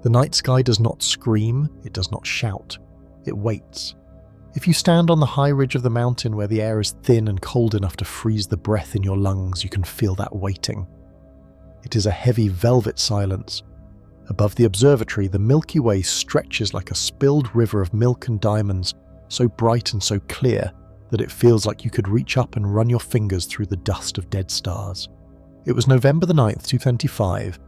The night sky does not scream, it does not shout. It waits. If you stand on the high ridge of the mountain where the air is thin and cold enough to freeze the breath in your lungs, you can feel that waiting. It is a heavy velvet silence. Above the observatory, the Milky Way stretches like a spilled river of milk and diamonds, so bright and so clear that it feels like you could reach up and run your fingers through the dust of dead stars. It was November the 9th, 2025.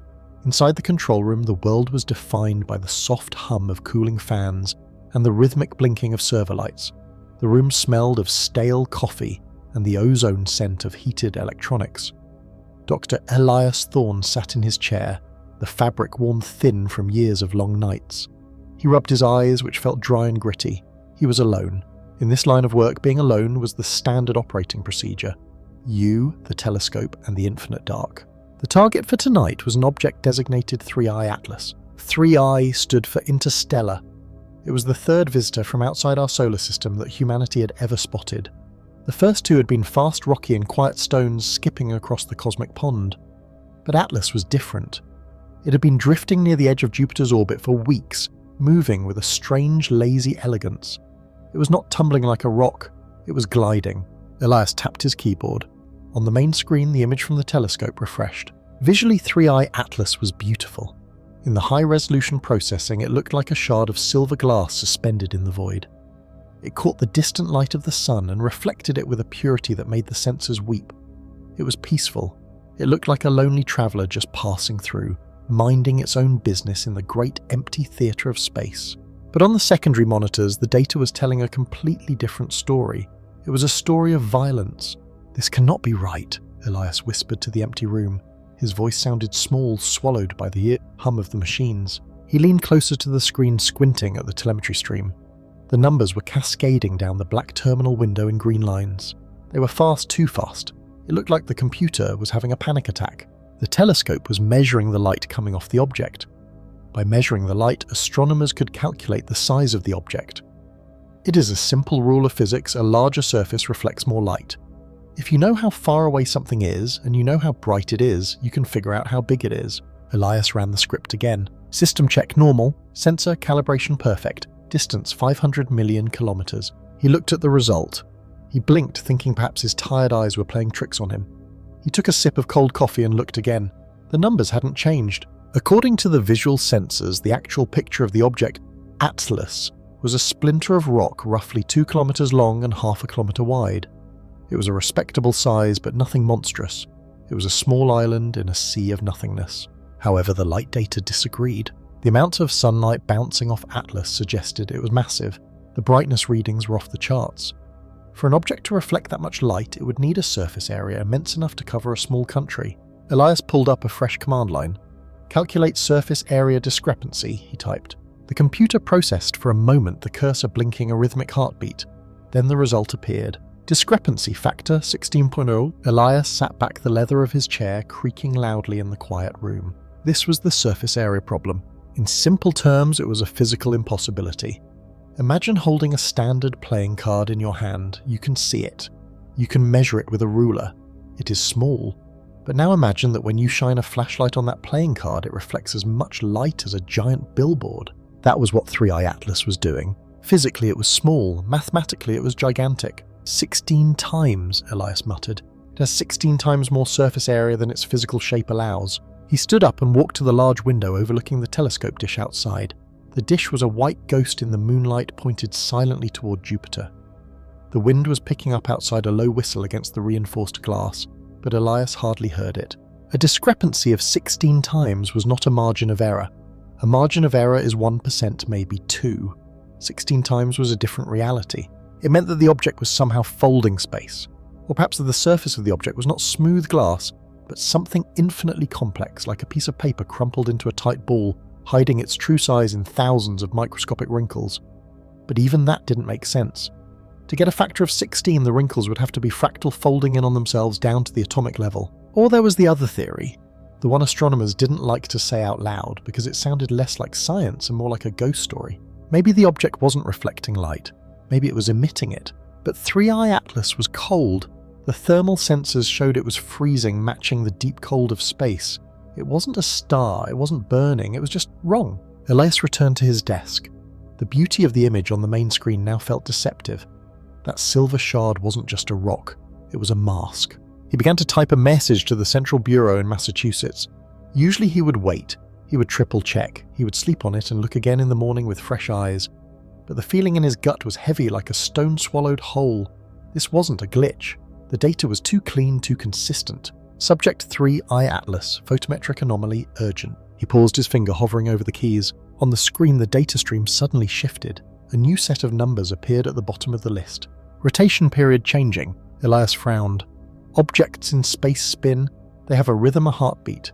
Inside the control room, the world was defined by the soft hum of cooling fans and the rhythmic blinking of server lights. The room smelled of stale coffee and the ozone scent of heated electronics. Dr. Elias Thorne sat in his chair, the fabric worn thin from years of long nights. He rubbed his eyes, which felt dry and gritty. He was alone. In this line of work, being alone was the standard operating procedure. You, the telescope, and the infinite dark. The target for tonight was an object designated 3I Atlas. 3I stood for interstellar. It was the third visitor from outside our solar system that humanity had ever spotted. The first two had been fast, rocky, and quiet stones skipping across the cosmic pond. But Atlas was different. It had been drifting near the edge of Jupiter's orbit for weeks, moving with a strange, lazy elegance. It was not tumbling like a rock, it was gliding. Elias tapped his keyboard. On the main screen, the image from the telescope refreshed. Visually, 3I Atlas was beautiful. In the high-resolution processing, it looked like a shard of silver glass suspended in the void. It caught the distant light of the sun and reflected it with a purity that made the senses weep. It was peaceful. It looked like a lonely traveller just passing through, minding its own business in the great empty theatre of space. But on the secondary monitors, the data was telling a completely different story. It was a story of violence. "This cannot be right," Elias whispered to the empty room. His voice sounded small, swallowed by the hum of the machines. He leaned closer to the screen, squinting at the telemetry stream. The numbers were cascading down the black terminal window in green lines. They were fast, too fast. It looked like the computer was having a panic attack. The telescope was measuring the light coming off the object. By measuring the light, astronomers could calculate the size of the object. It is a simple rule of physics: a larger surface reflects more light. If you know how far away something is, and you know how bright it is, you can figure out how big it is. Elias ran the script again. System check normal, sensor calibration perfect, distance 500 million kilometers. He looked at the result. He blinked, thinking perhaps his tired eyes were playing tricks on him. He took a sip of cold coffee and looked again. The numbers hadn't changed. According to the visual sensors, the actual picture of the object, Atlas, was a splinter of rock roughly 2 kilometers long and half a kilometer wide. It was a respectable size, but nothing monstrous. It was a small island in a sea of nothingness. However, the light data disagreed. The amount of sunlight bouncing off Atlas suggested it was massive. The brightness readings were off the charts. For an object to reflect that much light, it would need a surface area immense enough to cover a small country. Elias pulled up a fresh command line. "Calculate surface area discrepancy," he typed. The computer processed for a moment, the cursor blinking a rhythmic heartbeat. Then the result appeared. Discrepancy factor 16.0. Elias sat back, the leather of his chair creaking loudly in the quiet room. This was the surface area problem. In simple terms, it was a physical impossibility. Imagine holding a standard playing card in your hand. You can see it. You can measure it with a ruler. It is small. But now imagine that when you shine a flashlight on that playing card, it reflects as much light as a giant billboard. That was what 3I Atlas was doing. Physically, it was small. Mathematically, it was gigantic. 16 times, Elias muttered. It has 16 times more surface area than its physical shape allows. He stood up and walked to the large window overlooking the telescope dish outside. The dish was a white ghost in the moonlight, pointed silently toward Jupiter. The wind was picking up outside, a low whistle against the reinforced glass, but Elias hardly heard it. A discrepancy of 16 times was not a margin of error. A margin of error is 1%, maybe 2. 16 times was a different reality. It meant that the object was somehow folding space. Or perhaps that the surface of the object was not smooth glass, but something infinitely complex, like a piece of paper crumpled into a tight ball, hiding its true size in thousands of microscopic wrinkles. But even that didn't make sense. To get a factor of 16, the wrinkles would have to be fractal, folding in on themselves down to the atomic level. Or there was the other theory, the one astronomers didn't like to say out loud because it sounded less like science and more like a ghost story. Maybe the object wasn't reflecting light. Maybe it was emitting it. But 3I Atlas was cold. The thermal sensors showed it was freezing, matching the deep cold of space. It wasn't a star, it wasn't burning, it was just wrong. Elias returned to his desk. The beauty of the image on the main screen now felt deceptive. That silver shard wasn't just a rock, it was a mask. He began to type a message to the Central Bureau in Massachusetts. Usually he would wait, he would triple check, he would sleep on it and look again in the morning with fresh eyes. But the feeling in his gut was heavy like a stone-swallowed whole. This wasn't a glitch. The data was too clean, too consistent. Subject 3 I Atlas, photometric anomaly, urgent. He paused his finger hovering over the keys. On the screen, the data stream suddenly shifted. A new set of numbers appeared at the bottom of the list. Rotation period changing. Elias frowned. Objects in space spin. They have a rhythm, a heartbeat.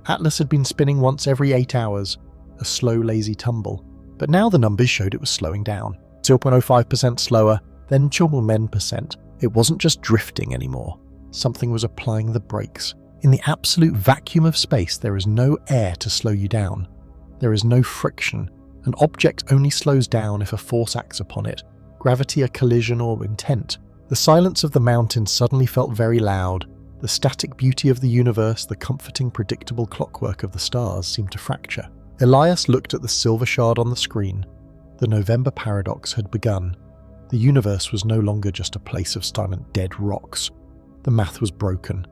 Atlas had been spinning once every 8 hours. A slow, lazy tumble. But now the numbers showed it was slowing down. 0.05% slower, then 0.1%. It wasn't just drifting anymore. Something was applying the brakes. In the absolute vacuum of space, there is no air to slow you down. There is no friction. An object only slows down if a force acts upon it. Gravity, a collision, or intent. The silence of the mountain suddenly felt very loud. The static beauty of the universe, the comforting, predictable clockwork of the stars seemed to fracture. Elias looked at the silver shard on the screen. The November paradox had begun. The universe was no longer just a place of silent dead rocks. The math was broken.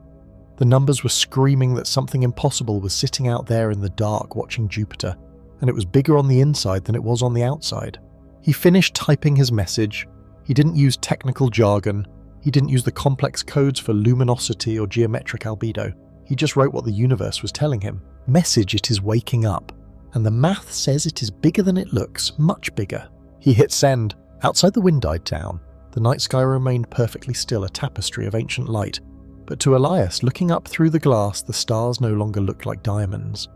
The numbers were screaming that something impossible was sitting out there in the dark watching Jupiter, and it was bigger on the inside than it was on the outside. He finished typing his message. He didn't use technical jargon. He didn't use the complex codes for luminosity or geometric albedo. He just wrote what the universe was telling him. Message, it is waking up. And the math says it is bigger than it looks, much bigger. He hit send. Outside the wind died down. The night sky remained perfectly still, a tapestry of ancient light. But to Elias, looking up through the glass, the stars no longer looked like diamonds.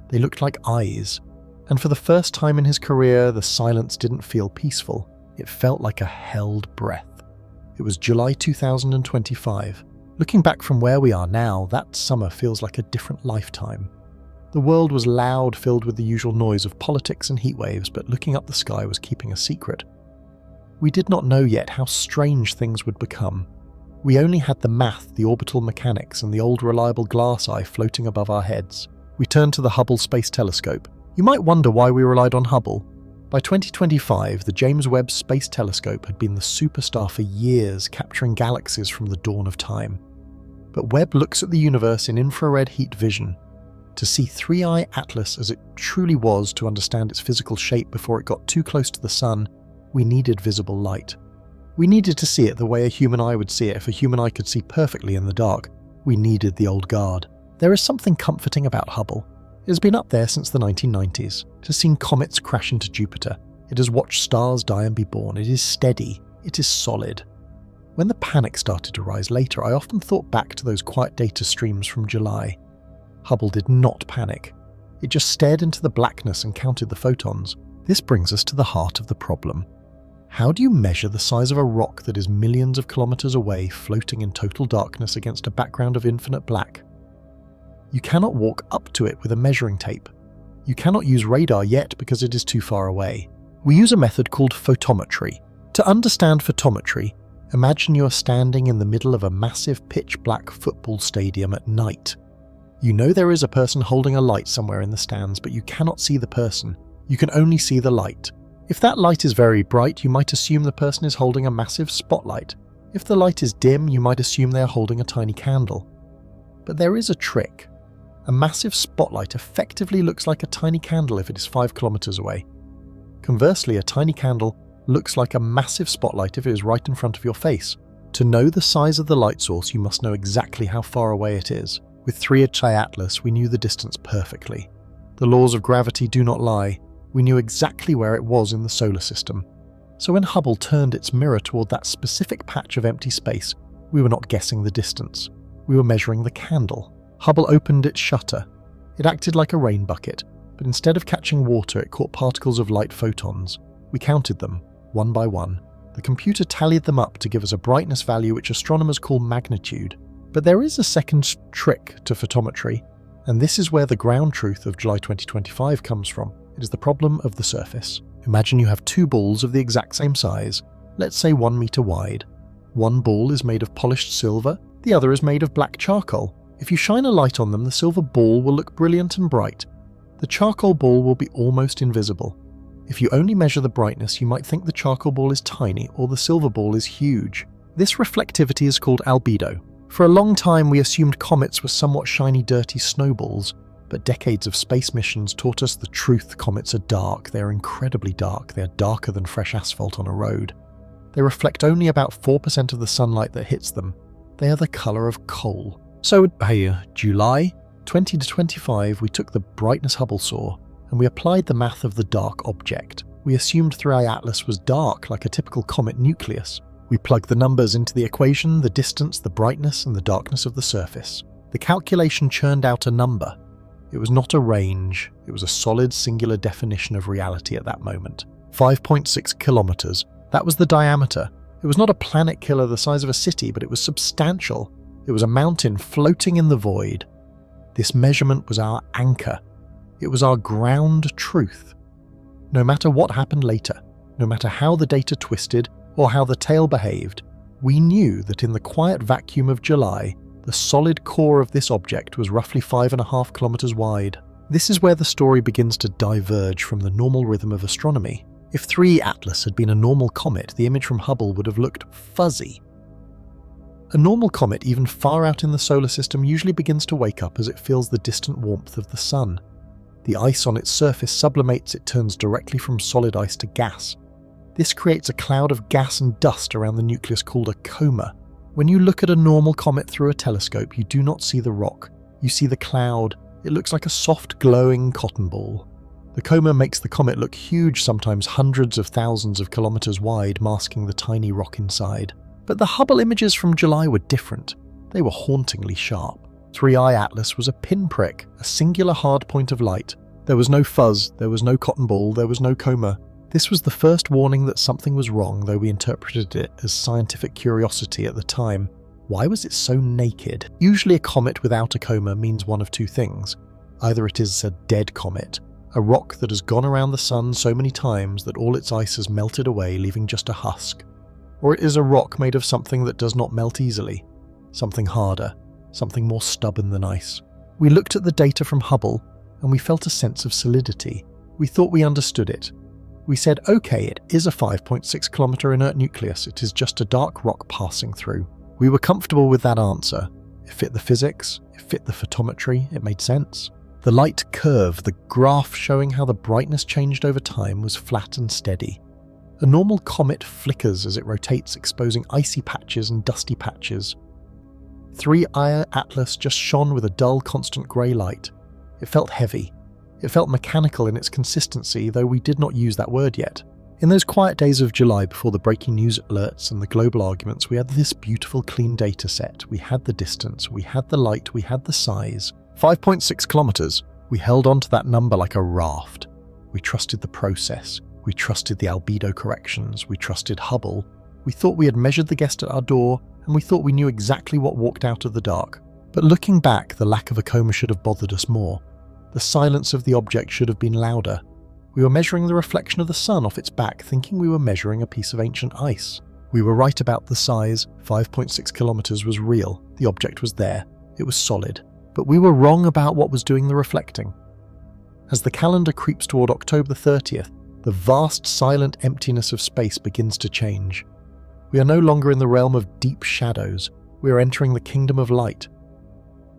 They looked like eyes. And for the first time in his career, the silence didn't feel peaceful. It felt like a held breath. It was July 2025. Looking back from where we are now, that summer feels like a different lifetime. The world was loud, filled with the usual noise of politics and heat waves, but looking up the sky was keeping a secret. We did not know yet how strange things would become. We only had the math, the orbital mechanics, and the old reliable glass eye floating above our heads. We turned to the Hubble Space Telescope. You might wonder why we relied on Hubble. By 2025, the James Webb Space Telescope had been the superstar for years, capturing galaxies from the dawn of time. But Webb looks at the universe in infrared heat vision. To see 3I Atlas as it truly was, to understand its physical shape before it got too close to the sun, we needed visible light. We needed to see it the way a human eye would see it if a human eye could see perfectly in the dark. We needed the old guard. There is something comforting about Hubble. It has been up there since the 1990s. It has seen comets crash into Jupiter. It has watched stars die and be born. It is steady. It is solid. When the panic started to rise later, I often thought back to those quiet data streams from July. Hubble did not panic. It just stared into the blackness and counted the photons. This brings us to the heart of the problem. How do you measure the size of a rock that is millions of kilometers away, floating in total darkness against a background of infinite black? You cannot walk up to it with a measuring tape. You cannot use radar yet because it is too far away. We use a method called photometry. To understand photometry, imagine you are standing in the middle of a massive pitch-black football stadium at night. You know there is a person holding a light somewhere in the stands, but you cannot see the person. You can only see the light. If that light is very bright, you might assume the person is holding a massive spotlight. If the light is dim, you might assume they are holding a tiny candle. But there is a trick. A massive spotlight effectively looks like a tiny candle if it is 5 kilometers away. Conversely, a tiny candle looks like a massive spotlight if it is right in front of your face. To know the size of the light source, you must know exactly how far away it is. With 3I Atlas, we knew the distance perfectly. The laws of gravity do not lie. We knew exactly where it was in the solar system. So when Hubble turned its mirror toward that specific patch of empty space, we were not guessing the distance. We were measuring the candle. Hubble opened its shutter. It acted like a rain bucket, but instead of catching water, it caught particles of light photons. We counted them, one by one. The computer tallied them up to give us a brightness value which astronomers call magnitude. But there is a second trick to photometry, and this is where the ground truth of July 2025 comes from. It is the problem of the surface. Imagine you have 2 balls of the exact same size, let's say 1 meter wide. One ball is made of polished silver, the other is made of black charcoal. If you shine a light on them, the silver ball will look brilliant and bright. The charcoal ball will be almost invisible. If you only measure the brightness, you might think the charcoal ball is tiny or the silver ball is huge. This reflectivity is called albedo. For a long time, we assumed comets were somewhat shiny, dirty snowballs, but decades of space missions taught us the truth. Comets are dark. They are incredibly dark. They are darker than fresh asphalt on a road. They reflect only about 4% of the sunlight that hits them. They are the color of coal. So, July 20 to 25, we took the brightness Hubble saw, and we applied the math of the dark object. We assumed 3I Atlas was dark, like a typical comet nucleus. We plugged the numbers into the equation, the distance, the brightness, and the darkness of the surface. The calculation churned out a number. It was not a range, it was a solid singular definition of reality at that moment. 5.6 kilometers. That was the diameter. It was not a planet killer the size of a city, but it was substantial. It was a mountain floating in the void. This measurement was our anchor. It was our ground truth. No matter what happened later, no matter how the data twisted or how the tail behaved, we knew that in the quiet vacuum of July, the solid core of this object was roughly 5.5 kilometers wide. This is where the story begins to diverge from the normal rhythm of astronomy. If 3 Atlas had been a normal comet, the image from Hubble would have looked fuzzy. A normal comet, even far out in the solar system, usually begins to wake up as it feels the distant warmth of the sun. The ice on its surface sublimates, it turns directly from solid ice to gas. This creates a cloud of gas and dust around the nucleus called a coma. When you look at a normal comet through a telescope, you do not see the rock. You see the cloud. It looks like a soft, glowing cotton ball. The coma makes the comet look huge, sometimes hundreds of thousands of kilometers wide, masking the tiny rock inside. But the Hubble images from July were different. They were hauntingly sharp. 3I Atlas was a pinprick, a singular hard point of light. There was no fuzz, there was no cotton ball, there was no coma. This was the first warning that something was wrong, though we interpreted it as scientific curiosity at the time. Why was it so naked? Usually a comet without a coma means one of two things. Either it is a dead comet, a rock that has gone around the sun so many times that all its ice has melted away, leaving just a husk. Or it is a rock made of something that does not melt easily, something harder, something more stubborn than ice. We looked at the data from Hubble, and we felt a sense of solidity. We thought we understood it. We said, okay, it is a 5.6 kilometer inert nucleus, it is just a dark rock passing through. We were comfortable with that answer. It fit the physics, it fit the photometry, it made sense. The light curve, the graph showing how the brightness changed over time, was flat and steady. A normal comet flickers as it rotates, exposing icy patches and dusty patches. 3I Atlas just shone with a dull, constant grey light. It felt heavy. It felt mechanical in its consistency, though we did not use that word yet. In those quiet days of July before the breaking news alerts and the global arguments, we had this beautiful, clean data set. We had the distance, we had the light, we had the size. 5.6 kilometers. We held on to that number like a raft. We trusted the process. We trusted the albedo corrections. We trusted Hubble. We thought we had measured the guest at our door, and we thought we knew exactly what walked out of the dark. But looking back, the lack of a coma should have bothered us more. The silence of the object should have been louder. We were measuring the reflection of the sun off its back, thinking we were measuring a piece of ancient ice. We were right about the size. 5.6 kilometers was real. The object was there. It was solid. But we were wrong about what was doing the reflecting. As the calendar creeps toward October 30th, the vast silent emptiness of space begins to change. We are no longer in the realm of deep shadows. We are entering the kingdom of light.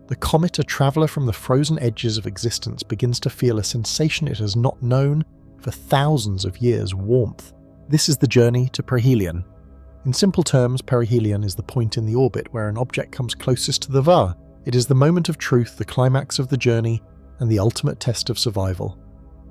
The comet, a traveller from the frozen edges of existence, begins to feel a sensation it has not known for thousands of years: warmth. This is the journey to perihelion. In simple terms, perihelion is the point in the orbit where an object comes closest to the var. It is the moment of truth, the climax of the journey, and the ultimate test of survival.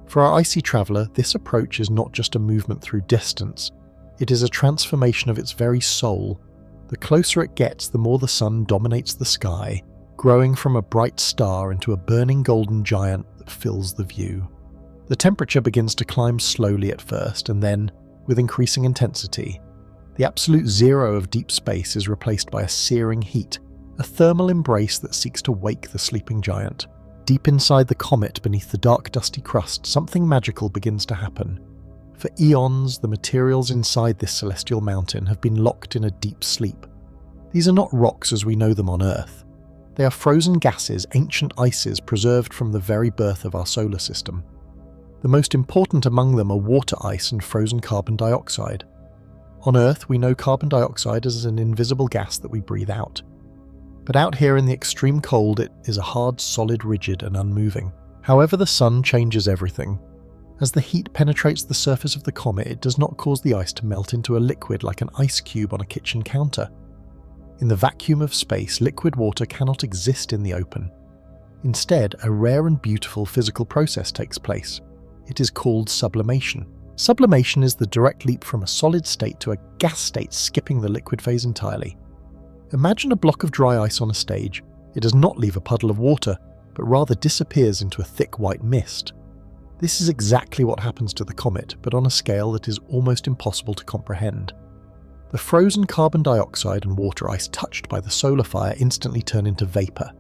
For our icy traveller, this approach is not just a movement through distance. It is a transformation of its very soul. The closer it gets, the more the sun dominates the sky, growing from a bright star into a burning golden giant that fills the view. The temperature begins to climb slowly at first, and then, with increasing intensity, the absolute zero of deep space is replaced by a searing heat, a thermal embrace that seeks to wake the sleeping giant. Deep inside the comet, beneath the dark dusty crust, something magical begins to happen. For eons, the materials inside this celestial mountain have been locked in a deep sleep. These are not rocks as we know them on Earth. They are frozen gases, ancient ices preserved from the very birth of our solar system. The most important among them are water ice and frozen carbon dioxide. On Earth, we know carbon dioxide as an invisible gas that we breathe out. But out here in the extreme cold, it is a hard, solid, rigid, and unmoving. However, the sun changes everything. As the heat penetrates the surface of the comet, it does not cause the ice to melt into a liquid like an ice cube on a kitchen counter. In the vacuum of space, liquid water cannot exist in the open. Instead, a rare and beautiful physical process takes place. It is called sublimation. Sublimation is the direct leap from a solid state to a gas state, skipping the liquid phase entirely. Imagine a block of dry ice on a stage. It does not leave a puddle of water, but rather disappears into a thick white mist. This is exactly what happens to the comet, but on a scale that is almost impossible to comprehend. The frozen carbon dioxide and water ice touched by the solar fire instantly turn into vapor.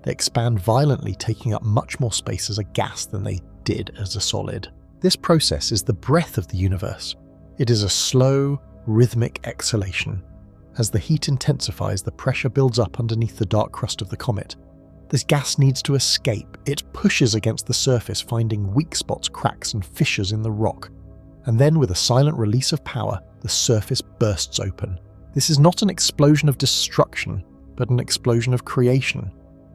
They expand violently, taking up much more space as a gas than they did as a solid. This process is the breath of the universe. It is a slow, rhythmic exhalation. As the heat intensifies, the pressure builds up underneath the dark crust of the comet. This gas needs to escape. It pushes against the surface, finding weak spots, cracks, and fissures in the rock. And then, with a silent release of power, the surface bursts open. This is not an explosion of destruction, but an explosion of creation.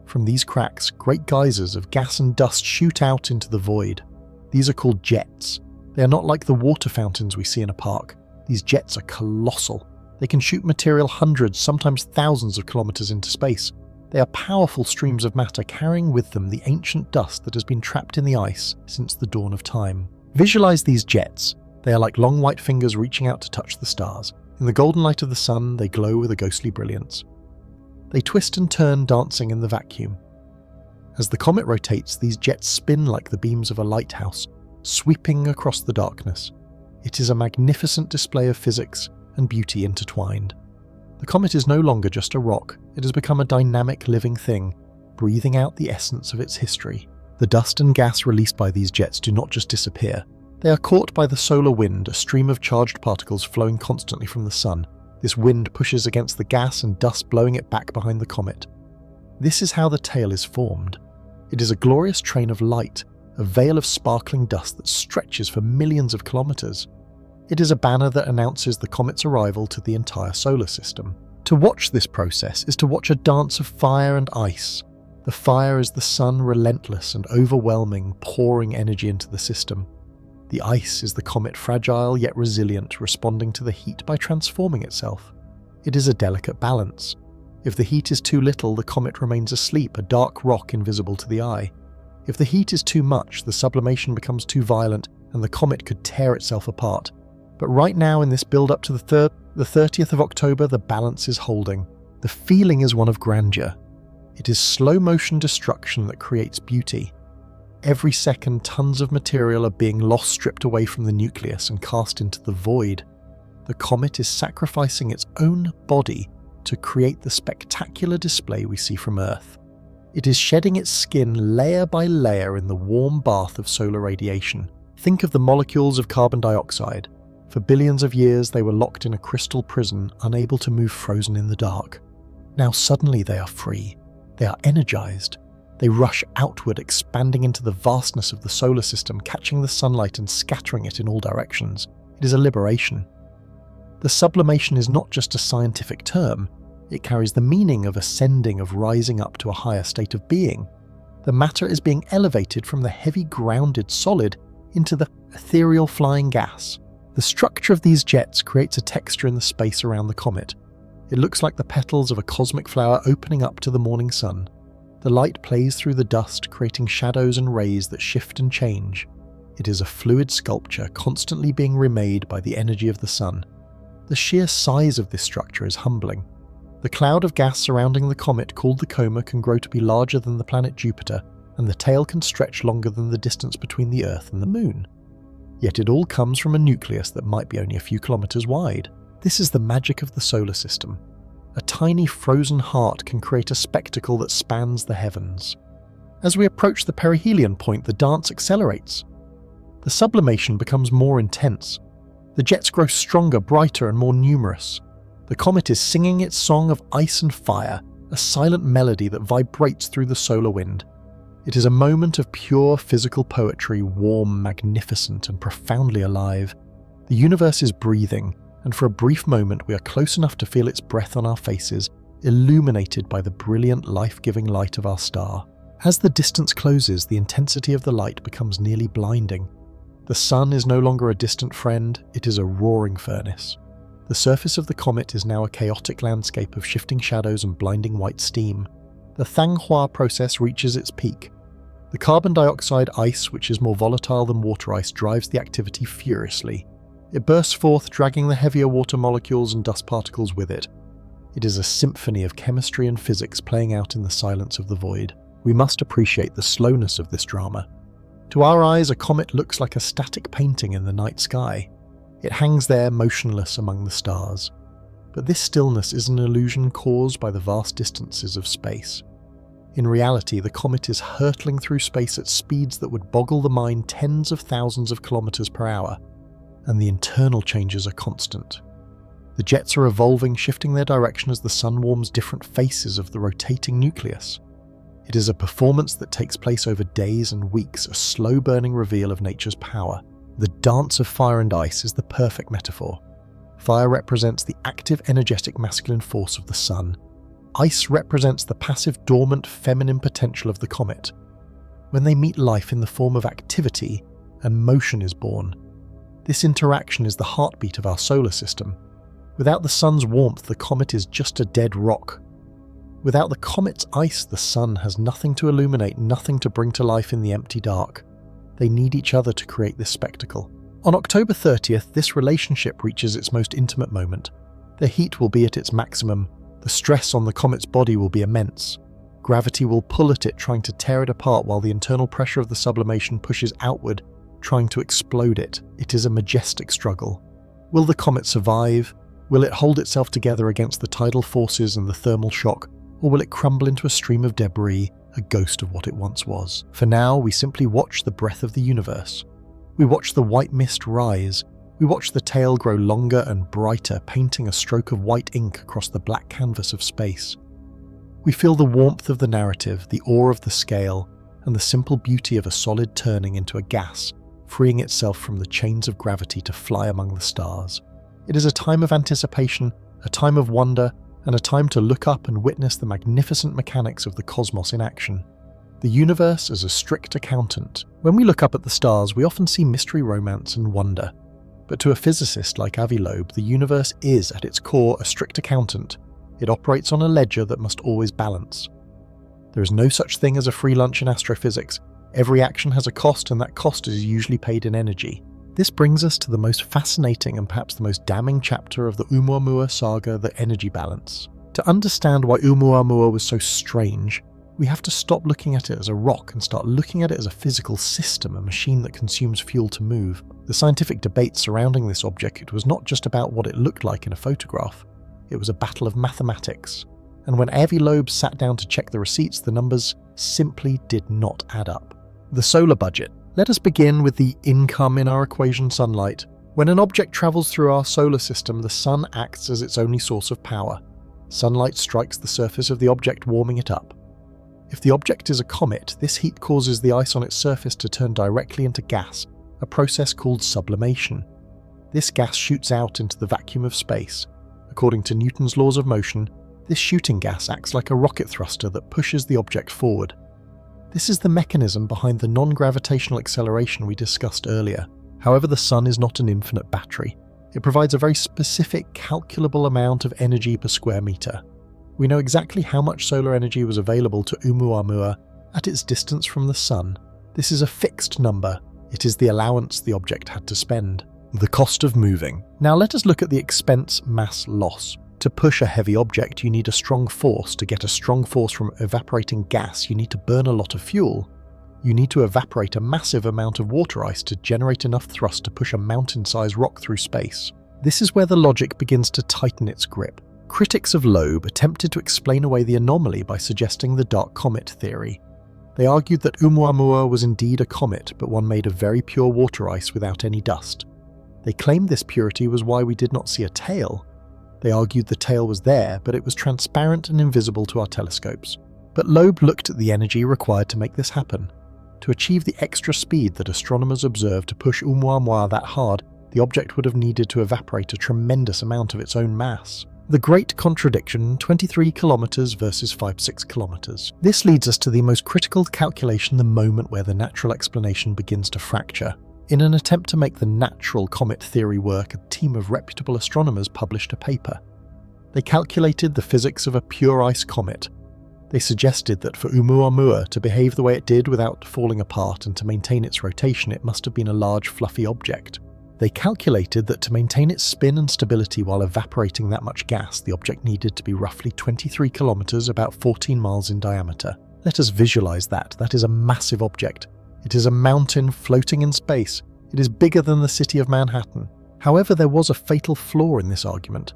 From these cracks, great geysers of gas and dust shoot out into the void. These are called jets. They are not like the water fountains we see in a park. These jets are colossal. They can shoot material hundreds, sometimes thousands of kilometers into space. They are powerful streams of matter carrying with them the ancient dust that has been trapped in the ice since the dawn of time. Visualize these jets. They are like long white fingers reaching out to touch the stars. In the golden light of the sun, they glow with a ghostly brilliance. They twist and turn, dancing in the vacuum. As the comet rotates, these jets spin like the beams of a lighthouse, sweeping across the darkness. It is a magnificent display of physics and beauty intertwined. The comet is no longer just a rock. It has become a dynamic living thing, breathing out the essence of its history. The dust and gas released by these jets do not just disappear. They are caught by the solar wind, a stream of charged particles flowing constantly from the sun. This wind pushes against the gas and dust, blowing it back behind the comet. This is how the tail is formed. It is a glorious train of light, a veil of sparkling dust that stretches for millions of kilometers. It is a banner that announces the comet's arrival to the entire solar system. To watch this process is to watch a dance of fire and ice. The fire is the sun, relentless and overwhelming, pouring energy into the system. The ice is the comet, fragile yet resilient, responding to the heat by transforming itself. It is a delicate balance. If the heat is too little, the comet remains asleep, a dark rock invisible to the eye. If the heat is too much, the sublimation becomes too violent and the comet could tear itself apart. But right now, in this build-up to the 30th of October, the balance is holding. The feeling is one of grandeur. It is slow-motion destruction that creates beauty. Every second, tons of material are being lost, stripped away from the nucleus and cast into the void. The comet is sacrificing its own body to create the spectacular display we see from Earth. It is shedding its skin layer by layer in the warm bath of solar radiation. Think of the molecules of carbon dioxide. For billions of years, they were locked in a crystal prison, unable to move, frozen in the dark. Now suddenly they are free. They are energized. They rush outward, expanding into the vastness of the solar system, catching the sunlight and scattering it in all directions. It is a liberation. The sublimation is not just a scientific term. It carries the meaning of ascending, of rising up to a higher state of being. The matter is being elevated from the heavy grounded solid into the ethereal flying gas. The structure of these jets creates a texture in the space around the comet. It looks like the petals of a cosmic flower opening up to the morning sun. The light plays through the dust, creating shadows and rays that shift and change. It is a fluid sculpture, constantly being remade by the energy of the sun. The sheer size of this structure is humbling. The cloud of gas surrounding the comet, called the coma, can grow to be larger than the planet Jupiter, and the tail can stretch longer than the distance between the Earth and the Moon. Yet it all comes from a nucleus that might be only a few kilometers wide. This is the magic of the solar system. A tiny frozen heart can create a spectacle that spans the heavens. As we approach the perihelion point, the dance accelerates. The sublimation becomes more intense. The jets grow stronger, brighter, and more numerous. The comet is singing its song of ice and fire, a silent melody that vibrates through the solar wind. It is a moment of pure physical poetry, warm, magnificent, and profoundly alive. The universe is breathing, and for a brief moment we are close enough to feel its breath on our faces, illuminated by the brilliant, life-giving light of our star. As the distance closes, the intensity of the light becomes nearly blinding. The sun is no longer a distant friend, it is a roaring furnace. The surface of the comet is now a chaotic landscape of shifting shadows and blinding white steam. The Thanghua process reaches its peak. The carbon dioxide ice, which is more volatile than water ice, drives the activity furiously. It bursts forth, dragging the heavier water molecules and dust particles with it. It is a symphony of chemistry and physics playing out in the silence of the void. We must appreciate the slowness of this drama. To our eyes, a comet looks like a static painting in the night sky. It hangs there motionless among the stars. But this stillness is an illusion caused by the vast distances of space. In reality, the comet is hurtling through space at speeds that would boggle the mind tens of thousands of kilometers per hour, and the internal changes are constant. The jets are evolving, shifting their direction as the sun warms different faces of the rotating nucleus. It is a performance that takes place over days and weeks, a slow-burning reveal of nature's power. The dance of fire and ice is the perfect metaphor. Fire represents the active, energetic masculine force of the sun. Ice represents the passive, dormant, feminine potential of the comet. When they meet, life in the form of activity and motion is born. This interaction is the heartbeat of our solar system. Without the sun's warmth, the comet is just a dead rock. Without the comet's ice, the sun has nothing to illuminate, nothing to bring to life in the empty dark. They need each other to create this spectacle. On October 30th, this relationship reaches its most intimate moment. The heat will be at its maximum. The stress on the comet's body will be immense. Gravity will pull at it, trying to tear it apart, while the internal pressure of the sublimation pushes outward, trying to explode it. It is a majestic struggle. Will the comet survive? Will it hold itself together against the tidal forces and the thermal shock, or will it crumble into a stream of debris, a ghost of what it once was? For now, we simply watch the breath of the universe. We watch the white mist rise. We watch the tail grow longer and brighter, painting a stroke of white ink across the black canvas of space. We feel the warmth of the narrative, the awe of the scale, and the simple beauty of a solid turning into a gas, freeing itself from the chains of gravity to fly among the stars. It is a time of anticipation, a time of wonder, and a time to look up and witness the magnificent mechanics of the cosmos in action. The universe as a strict accountant. When we look up at the stars, we often see mystery, romance, and wonder. But to a physicist like Avi Loeb, the universe is, at its core, a strict accountant. It operates on a ledger that must always balance. There is no such thing as a free lunch in astrophysics. Every action has a cost, and that cost is usually paid in energy. This brings us to the most fascinating and perhaps the most damning chapter of the Oumuamua saga, the energy balance. To understand why Oumuamua was so strange, we have to stop looking at it as a rock and start looking at it as a physical system, a machine that consumes fuel to move. The scientific debate surrounding this object was not just about what it looked like in a photograph. It was a battle of mathematics. And when Avi Loeb sat down to check the receipts, the numbers simply did not add up. The solar budget. Let us begin with the income in our equation, sunlight. When an object travels through our solar system, the sun acts as its only source of power. Sunlight strikes the surface of the object, warming it up. If the object is a comet, this heat causes the ice on its surface to turn directly into gas, a process called sublimation. This gas shoots out into the vacuum of space. According to Newton's laws of motion, this shooting gas acts like a rocket thruster that pushes the object forward. This is the mechanism behind the non-gravitational acceleration we discussed earlier. However, the sun is not an infinite battery. It provides a very specific, calculable amount of energy per square meter. We know exactly how much solar energy was available to Oumuamua at its distance from the sun. This is a fixed number. It is the allowance the object had to spend. The cost of moving. Now let us look at the expense mass loss. To push a heavy object, you need a strong force. To get a strong force from evaporating gas, you need to burn a lot of fuel. You need to evaporate a massive amount of water ice to generate enough thrust to push a mountain-sized rock through space. This is where the logic begins to tighten its grip. Critics of Loeb attempted to explain away the anomaly by suggesting the dark comet theory. They argued that Oumuamua was indeed a comet, but one made of very pure water ice without any dust. They claimed this purity was why we did not see a tail. They argued the tail was there, but it was transparent and invisible to our telescopes. But Loeb looked at the energy required to make this happen. To achieve the extra speed that astronomers observed to push Oumuamua that hard, the object would have needed to evaporate a tremendous amount of its own mass. The great contradiction, 23 kilometers versus 56 kilometers. This leads us to the most critical calculation, the moment where the natural explanation begins to fracture. In an attempt to make the natural comet theory work, a team of reputable astronomers published a paper. They calculated the physics of a pure ice comet. They suggested that for Oumuamua to behave the way it did without falling apart and to maintain its rotation, it must have been a large fluffy object. They calculated that to maintain its spin and stability while evaporating that much gas, the object needed to be roughly 23 kilometers, about 14 miles in diameter. Let us visualize that. That is a massive object. It is a mountain floating in space. It is bigger than the city of Manhattan. However, there was a fatal flaw in this argument.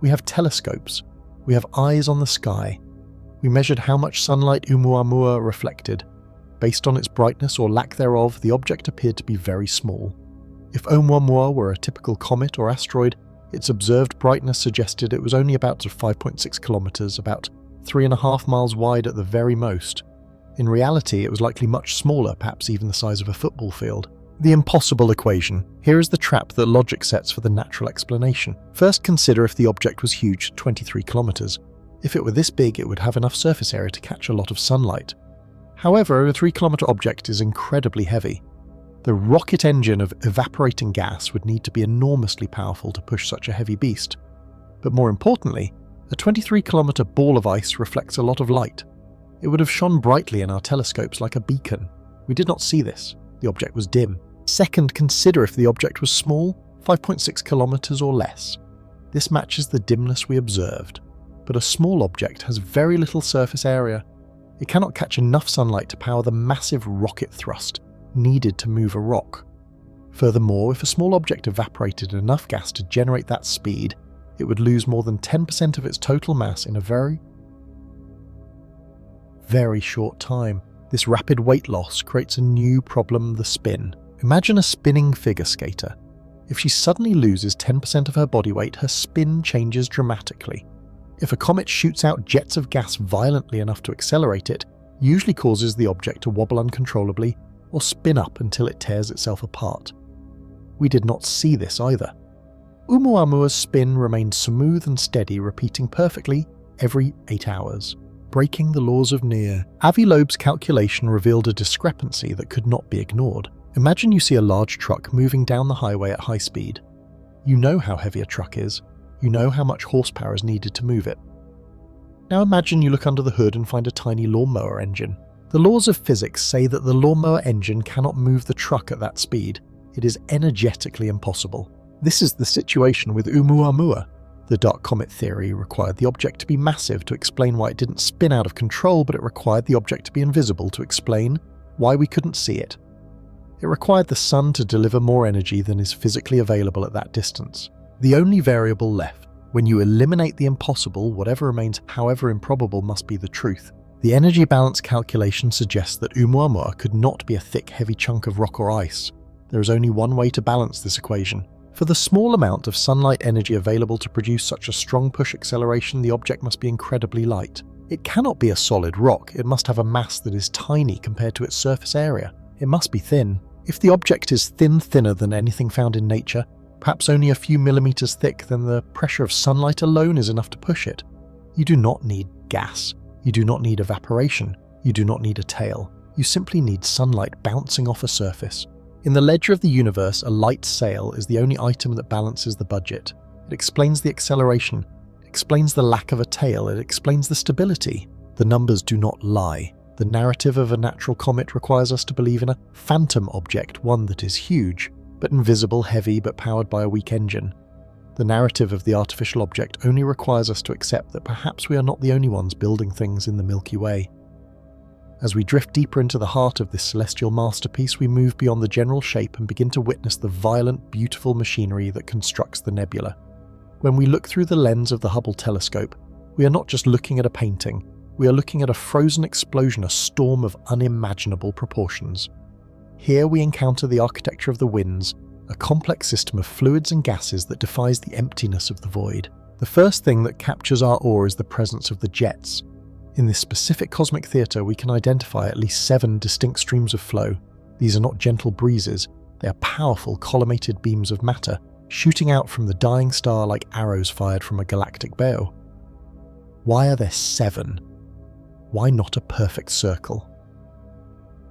We have telescopes. We have eyes on the sky. We measured how much sunlight Oumuamua reflected. Based on its brightness or lack thereof, the object appeared to be very small. If Oumuamua were a typical comet or asteroid, its observed brightness suggested it was only about 5.6 kilometers, about 3.5 miles wide at the very most. In reality, it was likely much smaller, perhaps even the size of a football field. The impossible equation. Here is the trap that logic sets for the natural explanation. First, consider if the object was huge, 23 kilometers. If it were this big, it would have enough surface area to catch a lot of sunlight. However, a 3-kilometer object is incredibly heavy. The rocket engine of evaporating gas would need to be enormously powerful to push such a heavy beast. But more importantly, a 23-kilometer ball of ice reflects a lot of light. It would have shone brightly in our telescopes like a beacon. We did not see this. The object was dim. Second, consider if the object was small, 5.6 kilometers or less. This matches the dimness we observed. But a small object has very little surface area. It cannot catch enough sunlight to power the massive rocket thrust needed to move a rock. Furthermore, if a small object evaporated enough gas to generate that speed, it would lose more than 10% of its total mass in a very short time. This rapid weight loss creates a new problem, the spin. Imagine a spinning figure skater. If she suddenly loses 10% of her body weight, her spin changes dramatically. If a comet shoots out jets of gas violently enough to accelerate it, usually causes the object to wobble uncontrollably or spin up until it tears itself apart. We did not see this either. Oumuamua's spin remained smooth and steady, repeating perfectly every 8 hours, breaking the laws of Near. Avi Loeb's calculation revealed a discrepancy that could not be ignored. Imagine you see a large truck moving down the highway at high speed. You know how heavy a truck is. You know how much horsepower is needed to move it. Now imagine you look under the hood and find a tiny lawnmower engine. The laws of physics say that the lawnmower engine cannot move the truck at that speed. It is energetically impossible. This is the situation with Oumuamua. The dark comet theory required the object to be massive to explain why it didn't spin out of control, but it required the object to be invisible to explain why we couldn't see it. It required the sun to deliver more energy than is physically available at that distance. The only variable left. When you eliminate the impossible, whatever remains, however improbable, must be the truth. The energy balance calculation suggests that Oumuamua could not be a thick, heavy chunk of rock or ice. There is only one way to balance this equation. For the small amount of sunlight energy available to produce such a strong push acceleration, the object must be incredibly light. It cannot be a solid rock. It must have a mass that is tiny compared to its surface area. It must be thin. If the object is thinner than anything found in nature, perhaps only a few millimeters thick, then the pressure of sunlight alone is enough to push it. You do not need gas. You do not need evaporation. You do not need a tail. You simply need sunlight bouncing off a surface. In the ledger of the universe, a light sail is the only item that balances the budget. It explains the acceleration. It explains the lack of a tail. It explains the stability. The numbers do not lie. The narrative of a natural comet requires us to believe in a phantom object, one that is huge, but invisible, heavy, but powered by a weak engine. The narrative of the artificial object only requires us to accept that perhaps we are not the only ones building things in the Milky Way. As we drift deeper into the heart of this celestial masterpiece, we move beyond the general shape and begin to witness the violent, beautiful machinery that constructs the nebula. When we look through the lens of the Hubble telescope, we are not just looking at a painting, we are looking at a frozen explosion, a storm of unimaginable proportions. Here we encounter the architecture of the winds, a complex system of fluids and gases that defies the emptiness of the void. The first thing that captures our awe is the presence of the jets. In this specific cosmic theatre, we can identify at least 7 distinct streams of flow. These are not gentle breezes, they are powerful collimated beams of matter, shooting out from the dying star like arrows fired from a galactic bow. Why are there 7? Why not a perfect circle?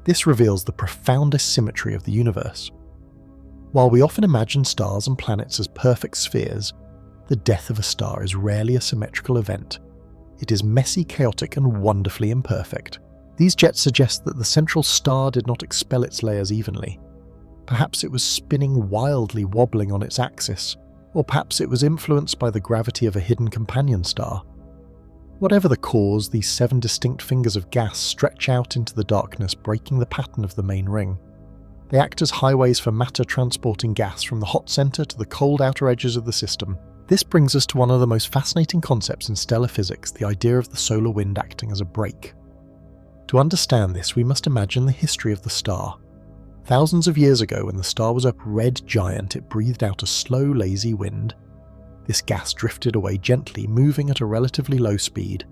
This reveals the profoundest symmetry of the universe. While we often imagine stars and planets as perfect spheres, the death of a star is rarely a symmetrical event. It is messy, chaotic, and wonderfully imperfect. These jets suggest that the central star did not expel its layers evenly. Perhaps it was spinning wildly, wobbling on its axis, or perhaps it was influenced by the gravity of a hidden companion star. Whatever the cause, these 7 distinct fingers of gas stretch out into the darkness, breaking the pattern of the main ring. They act as highways for matter transporting gas from the hot centre to the cold outer edges of the system. This brings us to one of the most fascinating concepts in stellar physics, the idea of the solar wind acting as a brake. To understand this, we must imagine the history of the star. Thousands of years ago, when the star was a red giant, it breathed out a slow, lazy wind. This gas drifted away gently, moving at a relatively low speed.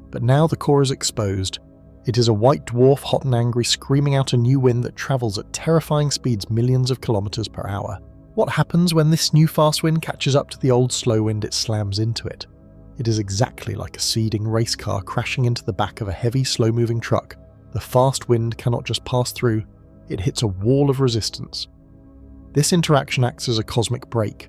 But now the core is exposed. It is a white dwarf, hot and angry, screaming out a new wind that travels at terrifying speeds millions of kilometers per hour. What happens when this new fast wind catches up to the old slow wind? It slams into it. It is exactly like a speeding race car crashing into the back of a heavy, slow-moving truck. The fast wind cannot just pass through, it hits a wall of resistance. This interaction acts as a cosmic brake.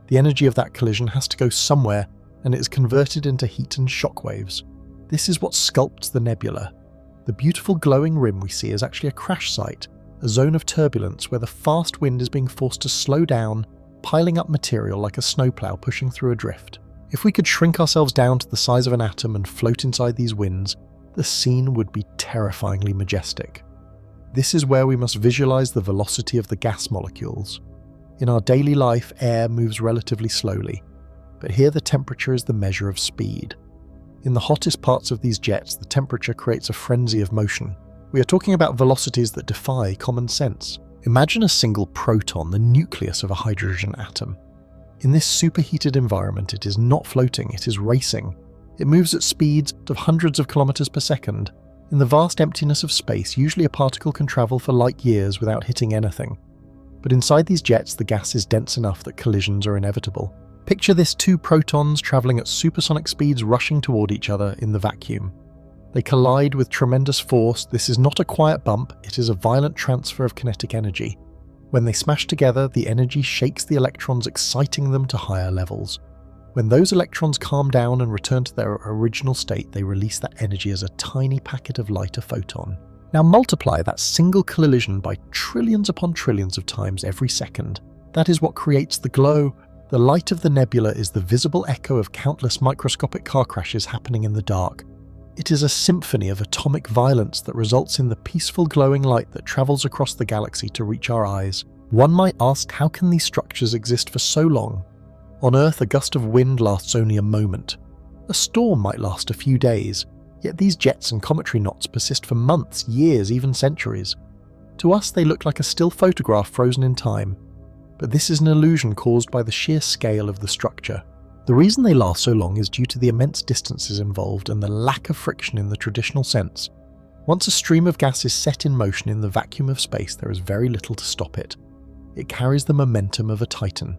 The energy of that collision has to go somewhere, and it is converted into heat and shock waves. This is what sculpts the nebula. The beautiful glowing rim we see is actually a crash site, a zone of turbulence where the fast wind is being forced to slow down, piling up material like a snowplow pushing through a drift. If we could shrink ourselves down to the size of an atom and float inside these winds, the scene would be terrifyingly majestic. This is where we must visualize the velocity of the gas molecules. In our daily life, air moves relatively slowly, but here the temperature is the measure of speed. In the hottest parts of these jets, the temperature creates a frenzy of motion. We are talking about velocities that defy common sense. Imagine a single proton, the nucleus of a hydrogen atom. In this superheated environment, it is not floating, it is racing. It moves at speeds of hundreds of kilometers per second. In the vast emptiness of space, usually a particle can travel for light years without hitting anything. But inside these jets, the gas is dense enough that collisions are inevitable. Picture this: 2 protons traveling at supersonic speeds rushing toward each other in the vacuum. They collide with tremendous force. This is not a quiet bump, it is a violent transfer of kinetic energy. When they smash together, the energy shakes the electrons, exciting them to higher levels. When those electrons calm down and return to their original state, they release that energy as a tiny packet of light, a photon. Now multiply that single collision by trillions upon trillions of times every second. That is what creates the glow. The light of the nebula is the visible echo of countless microscopic car crashes happening in the dark. It is a symphony of atomic violence that results in the peaceful glowing light that travels across the galaxy to reach our eyes. One might ask, how can these structures exist for so long? On Earth, a gust of wind lasts only a moment. A storm might last a few days, yet these jets and cometary knots persist for months, years, even centuries. To us, they look like a still photograph frozen in time. But this is an illusion caused by the sheer scale of the structure. The reason they last so long is due to the immense distances involved and the lack of friction in the traditional sense. Once a stream of gas is set in motion in the vacuum of space, there is very little to stop it. It carries the momentum of a titan.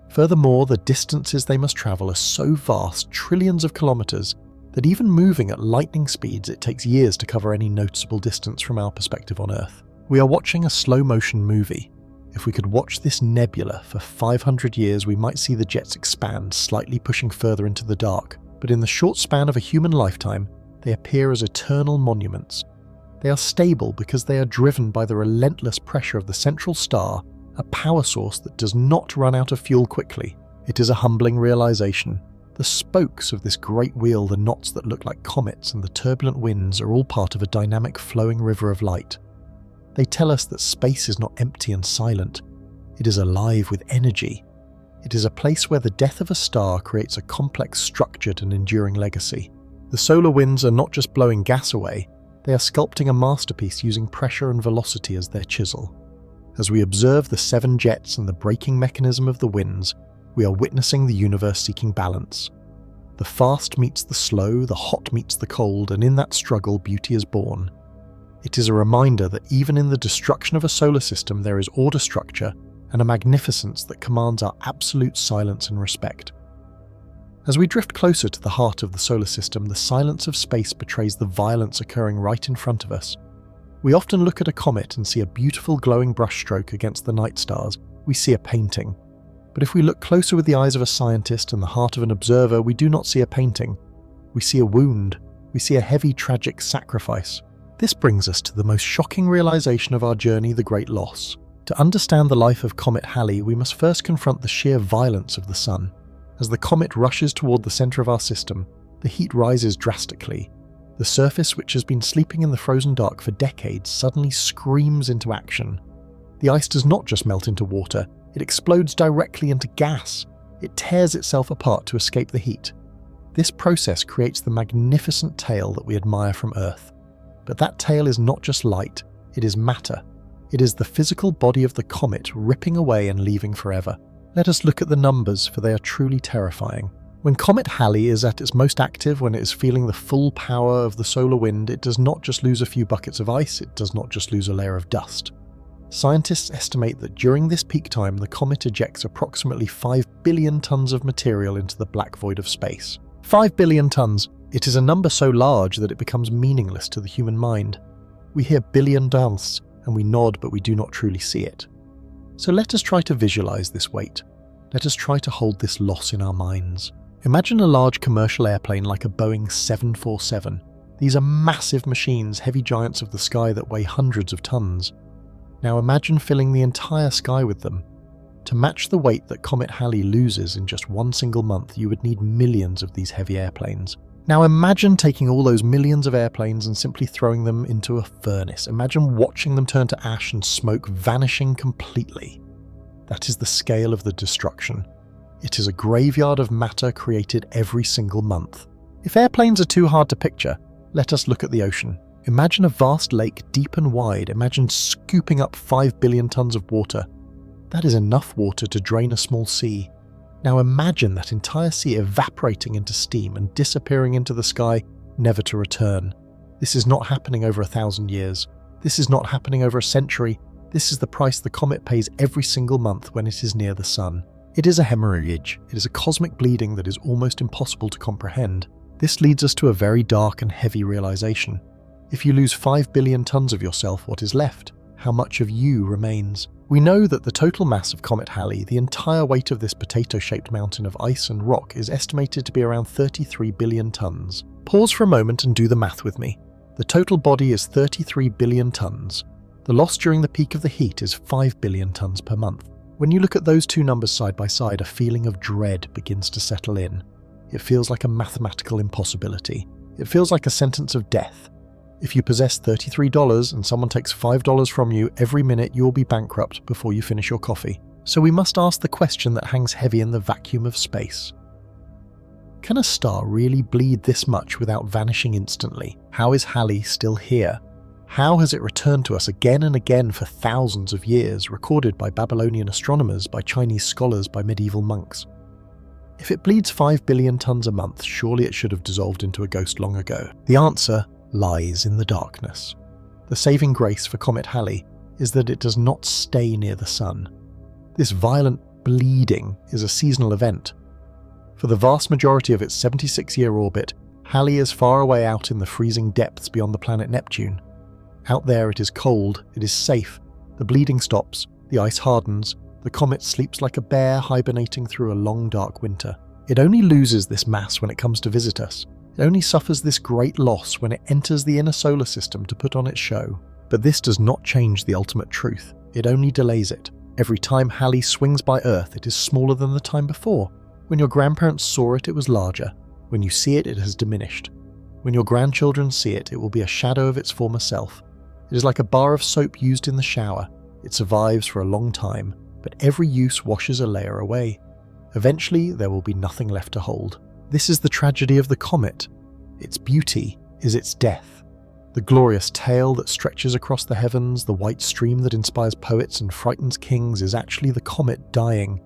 Furthermore, the distances they must travel are so vast, trillions of kilometers, that even moving at lightning speeds, it takes years to cover any noticeable distance from our perspective on Earth. We are watching a slow-motion movie. If we could watch this nebula for 500 years, we might see the jets expand, slightly pushing further into the dark. But in the short span of a human lifetime, they appear as eternal monuments. They are stable because they are driven by the relentless pressure of the central star, a power source that does not run out of fuel quickly. It is a humbling realization. The spokes of this great wheel, the knots that look like comets, and the turbulent winds are all part of a dynamic flowing river of light. They tell us that space is not empty and silent. It is alive with energy. It is a place where the death of a star creates a complex, structured and enduring legacy. The solar winds are not just blowing gas away, they are sculpting a masterpiece using pressure and velocity as their chisel. As we observe the 7 jets and the braking mechanism of the winds, We are witnessing the universe seeking balance. The fast meets the slow, the hot meets the cold, and in that struggle beauty is born. It is a reminder that even in the destruction of a solar system there is order, structure, and a magnificence that commands our absolute silence and respect. As we drift closer to the heart of the solar system, the silence of space betrays the violence occurring right in front of us. We often look at a comet and see a beautiful glowing brushstroke against the night stars. We see a painting. But if we look closer with the eyes of a scientist and the heart of an observer, we do not see a painting. We see a wound. We see a heavy, tragic sacrifice. This brings us to the most shocking realization of our journey, the Great Loss. To understand the life of Comet Halley, we must first confront the sheer violence of the Sun. As the comet rushes toward the center of our system, the heat rises drastically. The surface, which has been sleeping in the frozen dark for decades, suddenly screams into action. The ice does not just melt into water, it explodes directly into gas. It tears itself apart to escape the heat. This process creates the magnificent tail that we admire from Earth. But that tail is not just light, it is matter. It is the physical body of the comet ripping away and leaving forever. Let us look at the numbers, for they are truly terrifying. When Comet Halley is at its most active, when it is feeling the full power of the solar wind, it does not just lose a few buckets of ice, it does not just lose a layer of dust. Scientists estimate that during this peak time, the comet ejects approximately 5 billion tons of material into the black void of space. 5 billion tons! It is a number so large that it becomes meaningless to the human mind. We hear billion tons, and we nod, but we do not truly see it. So let us try to visualize this weight. Let us try to hold this loss in our minds. Imagine a large commercial airplane like a Boeing 747. These are massive machines, heavy giants of the sky that weigh hundreds of tons. Now imagine filling the entire sky with them. To match the weight that Comet Halley loses in just one single month, you would need millions of these heavy airplanes. Now imagine taking all those millions of airplanes and simply throwing them into a furnace. Imagine watching them turn to ash and smoke, vanishing completely. That is the scale of the destruction. It is a graveyard of matter created every single month. If airplanes are too hard to picture, let us look at the ocean. Imagine a vast lake, deep and wide. Imagine scooping up 5 billion tons of water. That is enough water to drain a small sea. Now imagine that entire sea evaporating into steam and disappearing into the sky, never to return. This is not happening over 1,000 years. This is not happening over a century. This is the price the comet pays every single month when it is near the sun. It is a hemorrhage. It is a cosmic bleeding that is almost impossible to comprehend. This leads us to a very dark and heavy realization. If you lose 5 billion tons of yourself, what is left? How much of you remains? We know that the total mass of Comet Halley, the entire weight of this potato-shaped mountain of ice and rock, is estimated to be around 33 billion tons. Pause for a moment and do the math with me. The total body is 33 billion tons. The loss during the peak of the heat is 5 billion tons per month. When you look at those two numbers side by side, a feeling of dread begins to settle in. It feels like a mathematical impossibility. It feels like a sentence of death. If you possess $33 and someone takes $5 from you every minute, you will be bankrupt before you finish your coffee. So we must ask the question that hangs heavy in the vacuum of space. Can a star really bleed this much without vanishing instantly? How is Halley still here? How has it returned to us again and again for thousands of years, recorded by Babylonian astronomers, by Chinese scholars, by medieval monks? If it bleeds 5 billion tons a month, surely it should have dissolved into a ghost long ago. The answer lies in the darkness. The saving grace for Comet Halley is that it does not stay near the sun. This violent bleeding is a seasonal event. For the vast majority of its 76-year orbit, Halley is far away out in the freezing depths beyond the planet Neptune. Out there it is cold, it is safe, the bleeding stops, the ice hardens, the comet sleeps like a bear hibernating through a long dark winter. It only loses this mass when it comes to visit us. It only suffers this great loss when it enters the inner solar system to put on its show. But this does not change the ultimate truth. It only delays it. Every time Halley swings by Earth, it is smaller than the time before. When your grandparents saw it, it was larger. When you see it, it has diminished. When your grandchildren see it, it will be a shadow of its former self. It is like a bar of soap used in the shower. It survives for a long time, but every use washes a layer away. Eventually, there will be nothing left to hold. This is the tragedy of the comet. Its beauty is its death. The glorious tail that stretches across the heavens, the white stream that inspires poets and frightens kings, is actually the comet dying.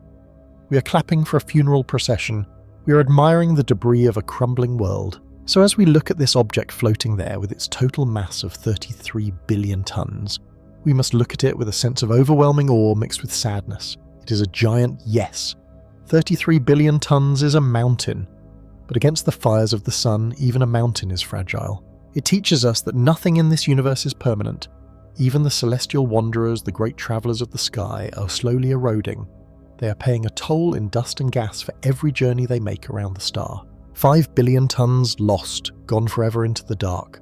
We are clapping for a funeral procession. We are admiring the debris of a crumbling world. So as we look at this object floating there with its total mass of 33 billion tons, we must look at it with a sense of overwhelming awe mixed with sadness. It is a giant yes. 33 billion tons is a mountain. But against the fires of the sun, even a mountain is fragile. It teaches us that nothing in this universe is permanent. Even the celestial wanderers, the great travellers of the sky, are slowly eroding. They are paying a toll in dust and gas for every journey they make around the star. 5 billion tons lost, gone forever into the dark.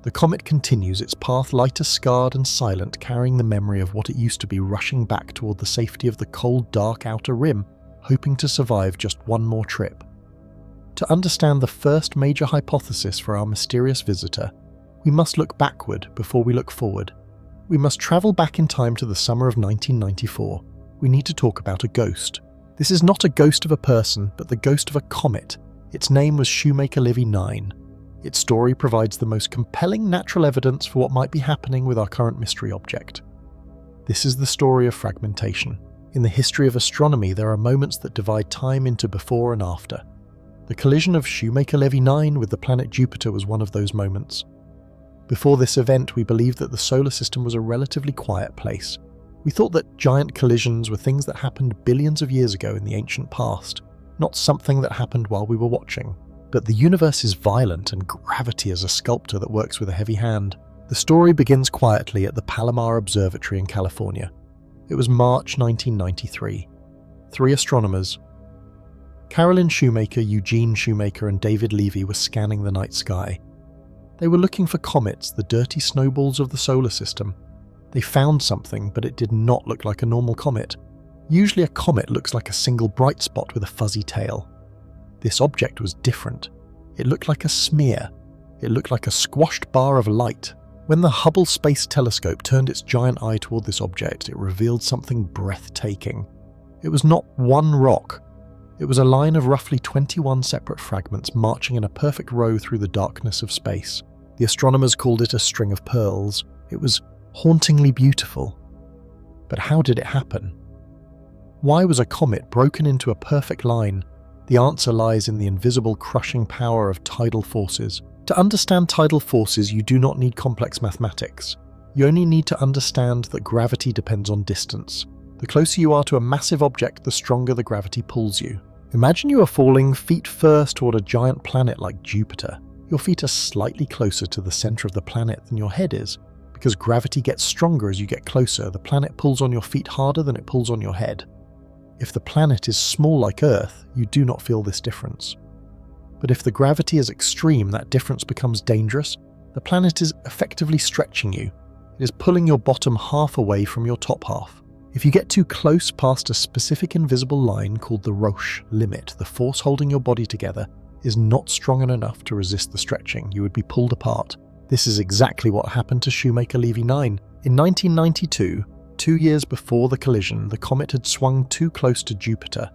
The comet continues its path lighter scarred and silent, carrying the memory of what it used to be, rushing back toward the safety of the cold, dark outer rim, hoping to survive just one more trip. To understand the first major hypothesis for our mysterious visitor, we must look backward before we look forward. We must travel back in time to the summer of 1994. We need to talk about a ghost. This is not a ghost of a person, but the ghost of a comet. Its name was Shoemaker-Levy 9. Its story provides the most compelling natural evidence for what might be happening with our current mystery object. This is the story of fragmentation. In the history of astronomy, there are moments that divide time into before and after. The collision of Shoemaker-Levy 9 with the planet Jupiter was one of those moments. Before this event, we believed that the solar system was a relatively quiet place. We thought that giant collisions were things that happened billions of years ago in the ancient past, not something that happened while we were watching. But the universe is violent, and gravity is a sculptor that works with a heavy hand. The story begins quietly at the Palomar Observatory in California. It was March 1993. 3 astronomers, Carolyn Shoemaker, Eugene Shoemaker, and David Levy, were scanning the night sky. They were looking for comets, the dirty snowballs of the solar system. They found something, but it did not look like a normal comet. Usually a comet looks like a single bright spot with a fuzzy tail. This object was different. It looked like a smear. It looked like a squashed bar of light. When the Hubble Space Telescope turned its giant eye toward this object, it revealed something breathtaking. It was not one rock. It was a line of roughly 21 separate fragments marching in a perfect row through the darkness of space. The astronomers called it a string of pearls. It was hauntingly beautiful. But how did it happen? Why was a comet broken into a perfect line? The answer lies in the invisible crushing power of tidal forces. To understand tidal forces, you do not need complex mathematics. You only need to understand that gravity depends on distance. The closer you are to a massive object, the stronger the gravity pulls you. Imagine you are falling feet first toward a giant planet like Jupiter. Your feet are slightly closer to the center of the planet than your head is. Because gravity gets stronger as you get closer, the planet pulls on your feet harder than it pulls on your head. If the planet is small like Earth, you do not feel this difference. But if the gravity is extreme, that difference becomes dangerous. The planet is effectively stretching you. It is pulling your bottom half away from your top half. If you get too close past a specific invisible line called the Roche limit, the force holding your body together is not strong enough to resist the stretching. You would be pulled apart. This is exactly what happened to Shoemaker-Levy 9. In 1992, 2 years before the collision, the comet had swung too close to Jupiter.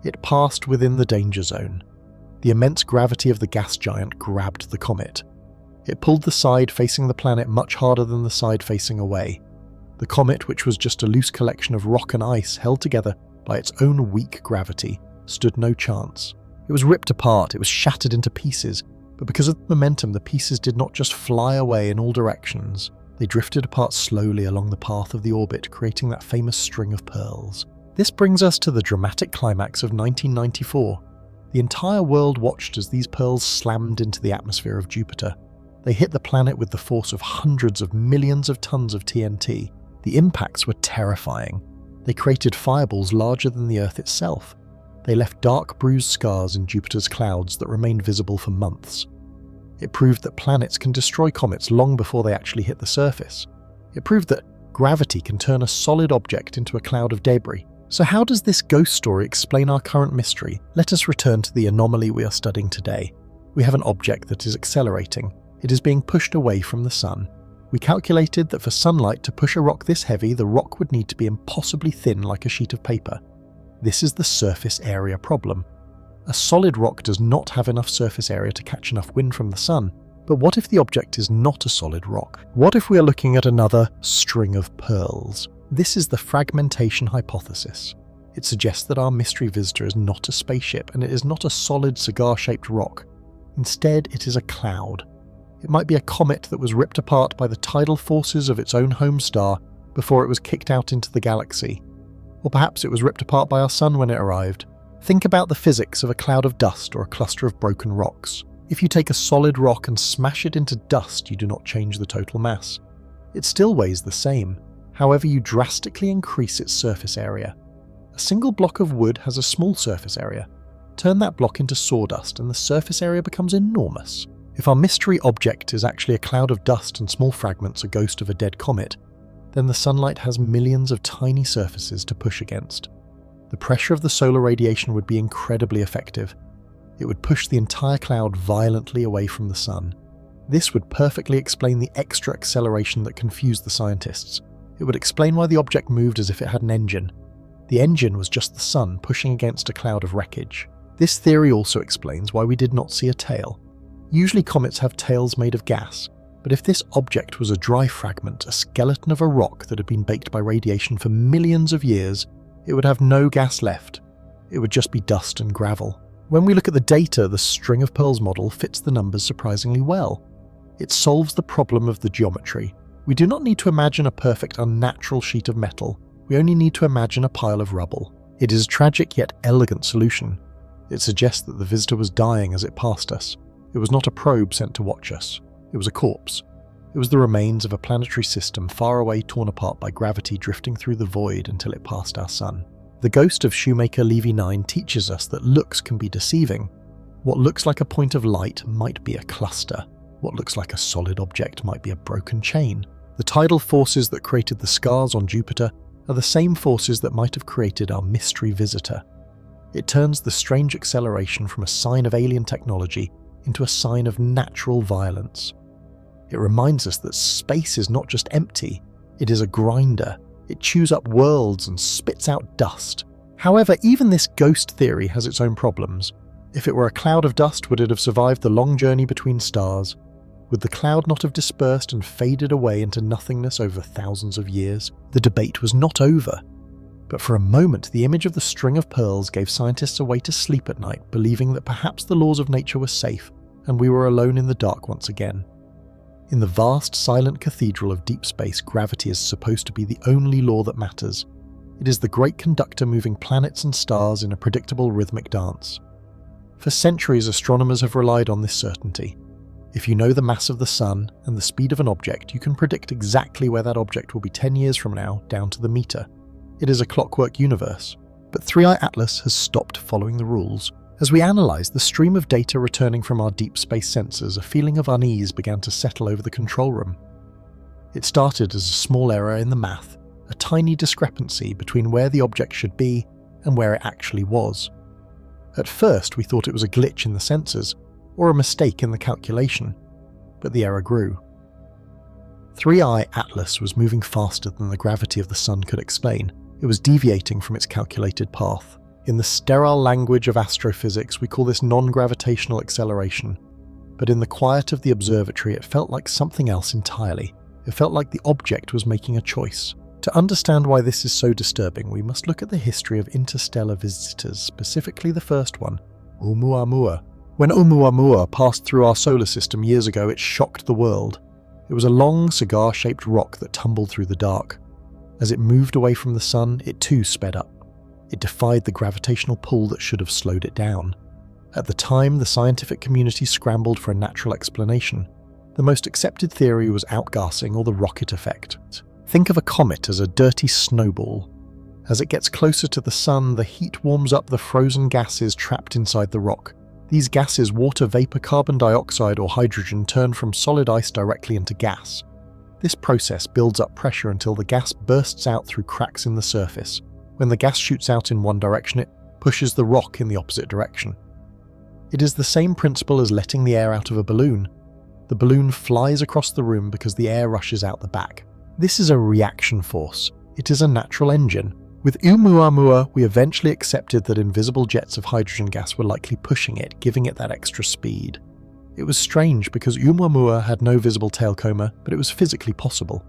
It passed within the danger zone. The immense gravity of the gas giant grabbed the comet. It pulled the side facing the planet much harder than the side facing away. The comet, which was just a loose collection of rock and ice held together by its own weak gravity, stood no chance. It was ripped apart, it was shattered into pieces, but because of the momentum, the pieces did not just fly away in all directions. They drifted apart slowly along the path of the orbit, creating that famous string of pearls. This brings us to the dramatic climax of 1994. The entire world watched as these pearls slammed into the atmosphere of Jupiter. They hit the planet with the force of hundreds of millions of tons of TNT. The impacts were terrifying. They created fireballs larger than the Earth itself. They left dark, bruised scars in Jupiter's clouds that remained visible for months. It proved that planets can destroy comets long before they actually hit the surface. It proved that gravity can turn a solid object into a cloud of debris. So how does this ghost story explain our current mystery? Let us return to the anomaly we are studying today. We have an object that is accelerating. It is being pushed away from the sun. We calculated that for sunlight to push a rock this heavy, the rock would need to be impossibly thin like a sheet of paper. This is the surface area problem. A solid rock does not have enough surface area to catch enough wind from the sun. But what if the object is not a solid rock? What if we are looking at another string of pearls? This is the fragmentation hypothesis. It suggests that our mystery visitor is not a spaceship and it is not a solid cigar-shaped rock. Instead, it is a cloud. It might be a comet that was ripped apart by the tidal forces of its own home star before it was kicked out into the galaxy. Or perhaps it was ripped apart by our sun when it arrived. Think about the physics of a cloud of dust or a cluster of broken rocks. If you take a solid rock and smash it into dust, you do not change the total mass. It still weighs the same. However, you drastically increase its surface area. A single block of wood has a small surface area. Turn that block into sawdust and the surface area becomes enormous. If our mystery object is actually a cloud of dust and small fragments, a ghost of a dead comet, then the sunlight has millions of tiny surfaces to push against. The pressure of the solar radiation would be incredibly effective. It would push the entire cloud violently away from the sun. This would perfectly explain the extra acceleration that confused the scientists. It would explain why the object moved as if it had an engine. The engine was just the sun pushing against a cloud of wreckage. This theory also explains why we did not see a tail. Usually comets have tails made of gas, but if this object was a dry fragment, a skeleton of a rock that had been baked by radiation for millions of years, it would have no gas left. It would just be dust and gravel. When we look at the data, the string of pearls model fits the numbers surprisingly well. It solves the problem of the geometry. We do not need to imagine a perfect unnatural sheet of metal. We only need to imagine a pile of rubble. It is a tragic yet elegant solution. It suggests that the visitor was dying as it passed us. It was not a probe sent to watch us. It was a corpse. It was the remains of a planetary system far away, torn apart by gravity, drifting through the void until it passed our sun. The ghost of Shoemaker Levy 9 teaches us that looks can be deceiving. What looks like a point of light might be a cluster. What looks like a solid object might be a broken chain. The tidal forces that created the scars on Jupiter are the same forces that might have created our mystery visitor. It turns the strange acceleration from a sign of alien technology into a sign of natural violence. It reminds us that space is not just empty, it is a grinder. It chews up worlds and spits out dust. However, even this ghost theory has its own problems. If it were a cloud of dust, would it have survived the long journey between stars? Would the cloud not have dispersed and faded away into nothingness over thousands of years? The debate was not over. But for a moment, the image of the string of pearls gave scientists a way to sleep at night, believing that perhaps the laws of nature were safe, and we were alone in the dark once again. In the vast, silent cathedral of deep space, gravity is supposed to be the only law that matters. It is the great conductor moving planets and stars in a predictable rhythmic dance. For centuries, astronomers have relied on this certainty. If you know the mass of the sun and the speed of an object, you can predict exactly where that object will be 10 years from now, down to the meter. It is a clockwork universe. But 3i Atlas has stopped following the rules. As we analysed the stream of data returning from our deep space sensors, a feeling of unease began to settle over the control room. It started as a small error in the math, a tiny discrepancy between where the object should be and where it actually was. At first, we thought it was a glitch in the sensors, or a mistake in the calculation, but the error grew. 3i Atlas was moving faster than the gravity of the sun could explain. It was deviating from its calculated path. In the sterile language of astrophysics, we call this non-gravitational acceleration. But in the quiet of the observatory, it felt like something else entirely. It felt like the object was making a choice. To understand why this is so disturbing, we must look at the history of interstellar visitors, specifically the first one, Oumuamua. When Oumuamua passed through our solar system years ago, it shocked the world. It was a long, cigar-shaped rock that tumbled through the dark. As it moved away from the sun, it too sped up. It defied the gravitational pull that should have slowed it down. At the time, the scientific community scrambled for a natural explanation. The most accepted theory was outgassing, or the rocket effect. Think of a comet as a dirty snowball. As it gets closer to the sun, the heat warms up the frozen gases trapped inside the rock. These gases, water vapor, carbon dioxide, or hydrogen, turn from solid ice directly into gas. This process builds up pressure until the gas bursts out through cracks in the surface. When the gas shoots out in one direction, it pushes the rock in the opposite direction. It is the same principle as letting the air out of a balloon. The balloon flies across the room because the air rushes out the back. This is a reaction force. It is a natural engine. With Oumuamua, we eventually accepted that invisible jets of hydrogen gas were likely pushing it, giving it that extra speed. It was strange because Oumuamua had no visible tail coma, but it was physically possible.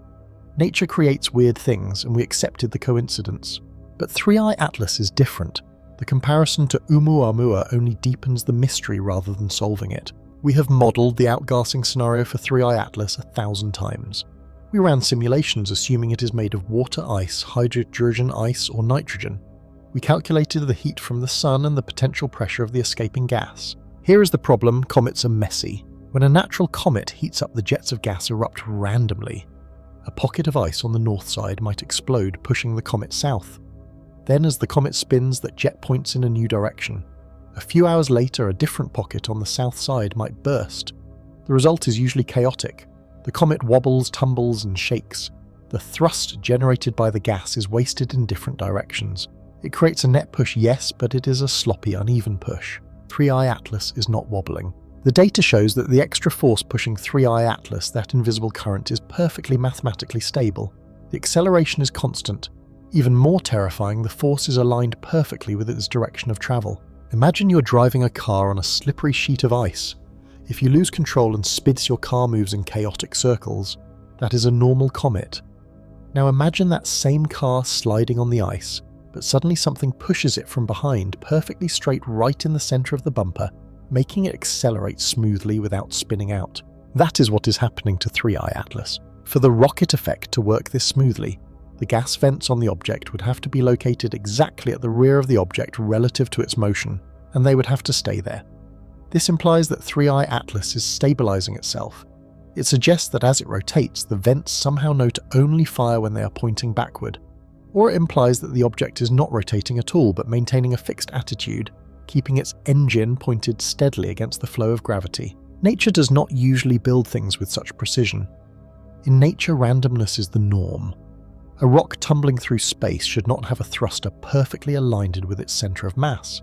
Nature creates weird things, and we accepted the coincidence. But 3i Atlas is different. The comparison to Oumuamua only deepens the mystery rather than solving it. We have modelled the outgassing scenario for 3i Atlas 1,000 times. We ran simulations assuming it is made of water ice, hydrogen ice, or nitrogen. We calculated the heat from the sun and the potential pressure of the escaping gas. Here is the problem: comets are messy. When a natural comet heats up, the jets of gas erupt randomly. A pocket of ice on the north side might explode, pushing the comet south. Then, as the comet spins, that jet points in a new direction. A few hours later, a different pocket on the south side might burst. The result is usually chaotic. The comet wobbles, tumbles, and shakes. The thrust generated by the gas is wasted in different directions. It creates a net push, yes, but it is a sloppy, uneven push. 3i Atlas is not wobbling. The data shows that the extra force pushing 3i Atlas, that invisible current, is perfectly mathematically stable. The acceleration is constant. Even more terrifying, the force is aligned perfectly with its direction of travel. Imagine you're driving a car on a slippery sheet of ice. If you lose control and spids, your car moves in chaotic circles. That is a normal comet. Now imagine that same car sliding on the ice, but suddenly something pushes it from behind, perfectly straight right in the centre of the bumper, making it accelerate smoothly without spinning out. That is what is happening to 3i Atlas. For the rocket effect to work this smoothly, the gas vents on the object would have to be located exactly at the rear of the object relative to its motion, and they would have to stay there. This implies that 3i Atlas is stabilizing itself. It suggests that as it rotates, the vents somehow know to only fire when they are pointing backward. Or it implies that the object is not rotating at all but maintaining a fixed attitude, keeping its engine pointed steadily against the flow of gravity. Nature does not usually build things with such precision. In nature, randomness is the norm. A rock tumbling through space should not have a thruster perfectly aligned with its centre of mass.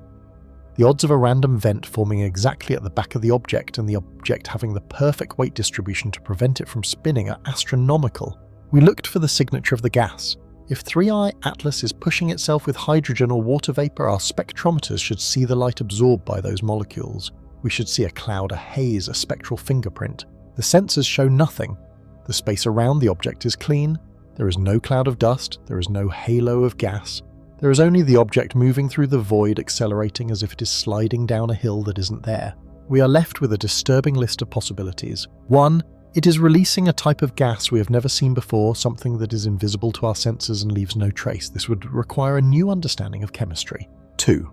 The odds of a random vent forming exactly at the back of the object and the object having the perfect weight distribution to prevent it from spinning are astronomical. We looked for the signature of the gas. If 3i Atlas is pushing itself with hydrogen or water vapour, our spectrometers should see the light absorbed by those molecules. We should see a cloud, a haze, a spectral fingerprint. The sensors show nothing. The space around the object is clean. There is no cloud of dust. There is no halo of gas. There is only the object moving through the void, accelerating as if it is sliding down a hill that isn't there. We are left with a disturbing list of possibilities. 1. It is releasing a type of gas we have never seen before, something that is invisible to our senses and leaves no trace. This would require a new understanding of chemistry. 2.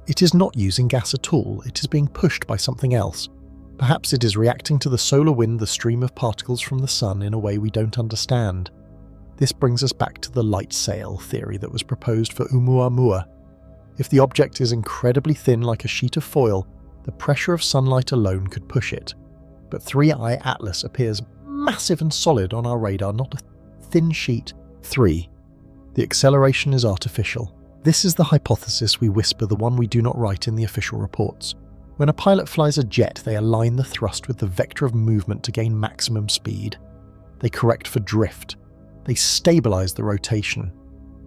It is not using gas at all. It is being pushed by something else. Perhaps it is reacting to the solar wind, the stream of particles from the sun, in a way we don't understand. This brings us back to the light sail theory that was proposed for Oumuamua. If the object is incredibly thin like a sheet of foil, the pressure of sunlight alone could push it. But 3i Atlas appears massive and solid on our radar, not a thin sheet. 3. The acceleration is artificial. This is the hypothesis we whisper, the one we do not write in the official reports. When a pilot flies a jet, they align the thrust with the vector of movement to gain maximum speed. They correct for drift. They stabilize the rotation.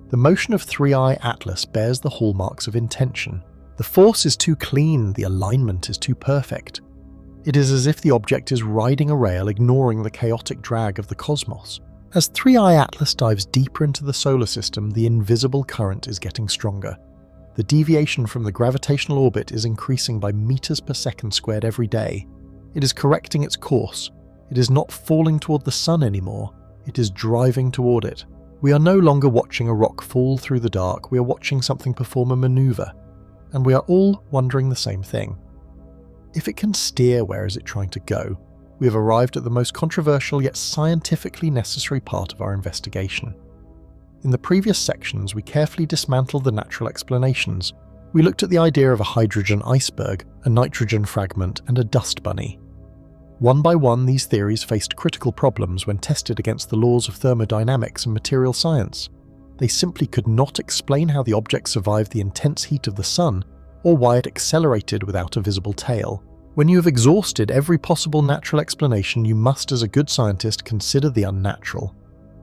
The motion of 3i Atlas bears the hallmarks of intention. The force is too clean, the alignment is too perfect. It is as if the object is riding a rail, ignoring the chaotic drag of the cosmos. As 3i Atlas dives deeper into the solar system, the invisible current is getting stronger. The deviation from the gravitational orbit is increasing by meters per second squared every day. It is correcting its course. It is not falling toward the sun anymore. It is driving toward it. We are no longer watching a rock fall through the dark, we are watching something perform a maneuver. And we are all wondering the same thing. If it can steer, where is it trying to go? We have arrived at the most controversial yet scientifically necessary part of our investigation. In the previous sections, we carefully dismantled the natural explanations. We looked at the idea of a hydrogen iceberg, a nitrogen fragment, and a dust bunny. One by one, these theories faced critical problems when tested against the laws of thermodynamics and material science. They simply could not explain how the object survived the intense heat of the sun, or why it accelerated without a visible tail. When you have exhausted every possible natural explanation, you must, as a good scientist, consider the unnatural.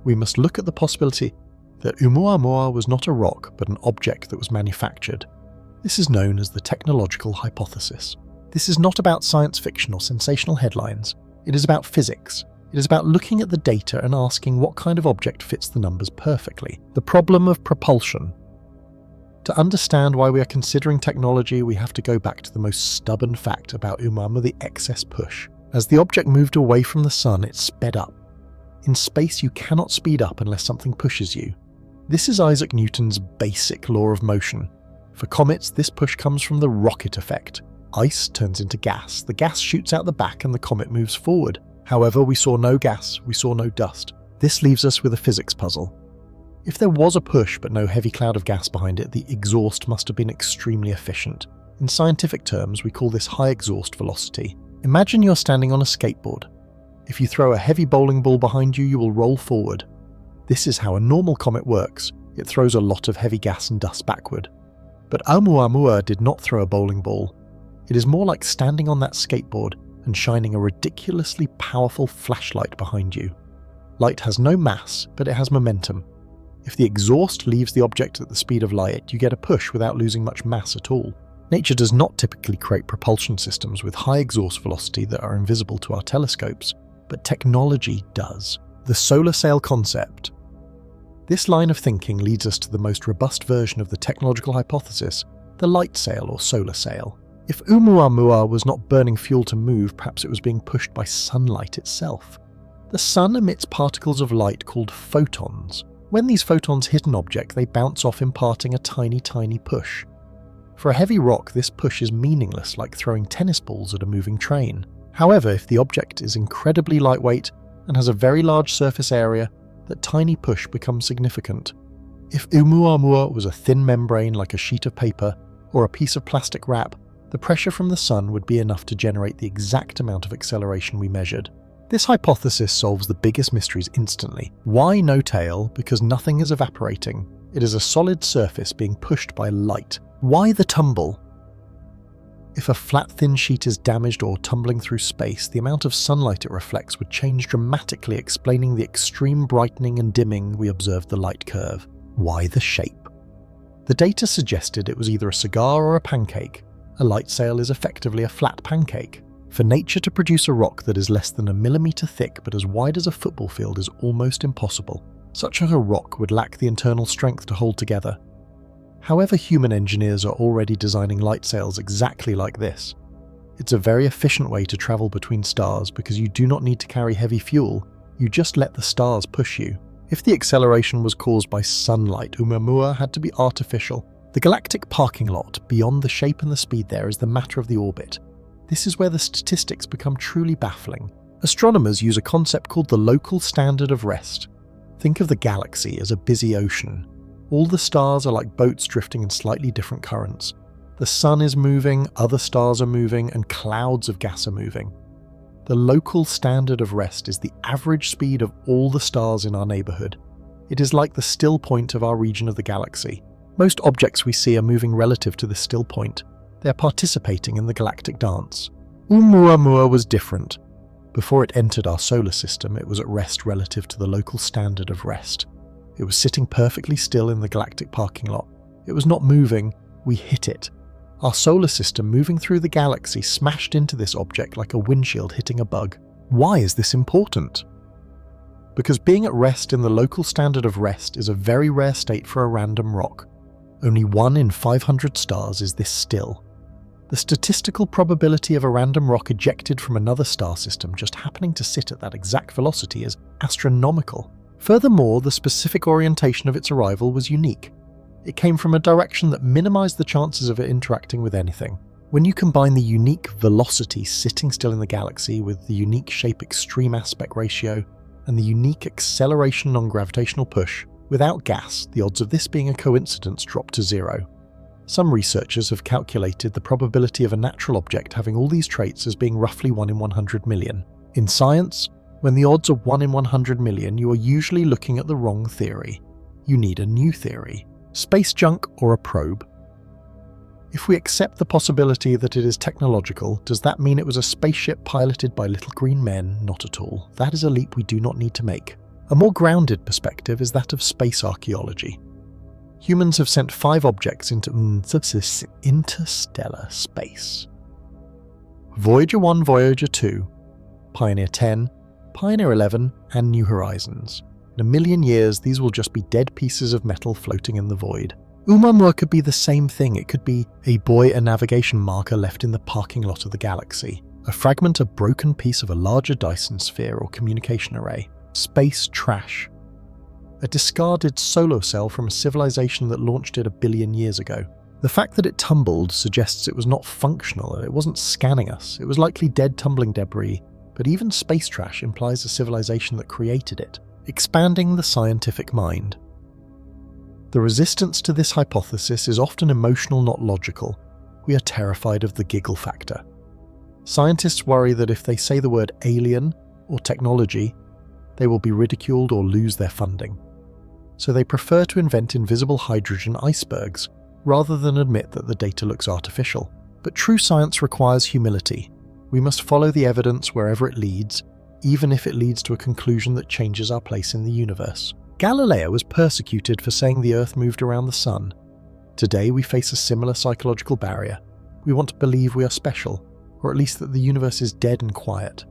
We must look at the possibility that Oumuamua was not a rock, but an object that was manufactured. This is known as the technological hypothesis. This is not about science fiction or sensational headlines. It is about physics. It is about looking at the data and asking what kind of object fits the numbers perfectly. The problem of propulsion. To understand why we are considering technology, we have to go back to the most stubborn fact about Oumuamua, the excess push. As the object moved away from the sun, it sped up. In space, you cannot speed up unless something pushes you. This is Isaac Newton's basic law of motion. For comets, this push comes from the rocket effect. Ice turns into gas. The gas shoots out the back and the comet moves forward. However, we saw no gas, we saw no dust. This leaves us with a physics puzzle. If there was a push but no heavy cloud of gas behind it, the exhaust must have been extremely efficient. In scientific terms, we call this high exhaust velocity. Imagine you're standing on a skateboard. If you throw a heavy bowling ball behind you, you will roll forward. This is how a normal comet works. It throws a lot of heavy gas and dust backward. But Oumuamua did not throw a bowling ball. It is more like standing on that skateboard and shining a ridiculously powerful flashlight behind you. Light has no mass, but it has momentum. If the exhaust leaves the object at the speed of light, you get a push without losing much mass at all. Nature does not typically create propulsion systems with high exhaust velocity that are invisible to our telescopes, but technology does. The solar sail concept. This line of thinking leads us to the most robust version of the technological hypothesis, the light sail or solar sail. If Oumuamua was not burning fuel to move, perhaps it was being pushed by sunlight itself. The sun emits particles of light called photons. When these photons hit an object, they bounce off, imparting a tiny, tiny push. For a heavy rock, this push is meaningless, like throwing tennis balls at a moving train. However, if the object is incredibly lightweight and has a very large surface area, that tiny push becomes significant. If Oumuamua was a thin membrane like a sheet of paper or a piece of plastic wrap, the pressure from the sun would be enough to generate the exact amount of acceleration we measured. This hypothesis solves the biggest mysteries instantly. Why no tail? Because nothing is evaporating. It is a solid surface being pushed by light. Why the tumble? If a flat, thin sheet is damaged or tumbling through space, the amount of sunlight it reflects would change dramatically, explaining the extreme brightening and dimming we observed the light curve. Why the shape? The data suggested it was either a cigar or a pancake. A light sail is effectively a flat pancake. For nature to produce a rock that is less than a millimeter thick but as wide as a football field is almost impossible. Such a rock would lack the internal strength to hold together. However, human engineers are already designing light sails exactly like this. It's a very efficient way to travel between stars because you do not need to carry heavy fuel, you just let the stars push you. If the acceleration was caused by sunlight, Oumuamua had to be artificial. The galactic parking lot, beyond the shape and the speed there, is the matter of the orbit. This is where the statistics become truly baffling. Astronomers use a concept called the local standard of rest. Think of the galaxy as a busy ocean. All the stars are like boats drifting in slightly different currents. The sun is moving, other stars are moving, and clouds of gas are moving. The local standard of rest is the average speed of all the stars in our neighborhood. It is like the still point of our region of the galaxy. Most objects we see are moving relative to the still point. They are participating in the galactic dance. Oumuamua was different. Before it entered our solar system, it was at rest relative to the local standard of rest. It was sitting perfectly still in the galactic parking lot. It was not moving, we hit it. Our solar system moving through the galaxy smashed into this object like a windshield hitting a bug. Why is this important? Because being at rest in the local standard of rest is a very rare state for a random rock. Only 1 in 500 stars is this still. The statistical probability of a random rock ejected from another star system just happening to sit at that exact velocity is astronomical. Furthermore, the specific orientation of its arrival was unique. It came from a direction that minimized the chances of it interacting with anything. When you combine the unique velocity sitting still in the galaxy with the unique shape extreme aspect ratio and the unique acceleration non-gravitational push, without gas, the odds of this being a coincidence drop to 0. Some researchers have calculated the probability of a natural object having all these traits as being roughly 1 in 100 million. In science, when the odds are 1 in 100 million, you are usually looking at the wrong theory. You need a new theory. Space junk or a probe? If we accept the possibility that it is technological, does that mean it was a spaceship piloted by little green men? Not at all. That is a leap we do not need to make. A more grounded perspective is that of space archaeology. Humans have sent 5 objects into interstellar space. Voyager 1, Voyager 2, Pioneer 10, Pioneer 11, and New Horizons. In a million years, these will just be dead pieces of metal floating in the void. Oumuamua could be the same thing. It could be a buoy, a navigation marker left in the parking lot of the galaxy, a fragment, a broken piece of a larger Dyson sphere or communication array, space trash, a discarded solar cell from a civilization that launched it 1 billion years ago. The fact that it tumbled suggests it was not functional and it wasn't scanning us. It was likely dead tumbling debris, but even space trash implies a civilization that created it, expanding the scientific mind. The resistance to this hypothesis is often emotional, not logical. We are terrified of the giggle factor. Scientists worry that if they say the word alien or technology, they will be ridiculed or lose their funding. So they prefer to invent invisible hydrogen icebergs, rather than admit that the data looks artificial. But true science requires humility. We must follow the evidence wherever it leads, even if it leads to a conclusion that changes our place in the universe. Galileo was persecuted for saying the Earth moved around the Sun. Today we face a similar psychological barrier. We want to believe we are special, or at least that the universe is dead and quiet.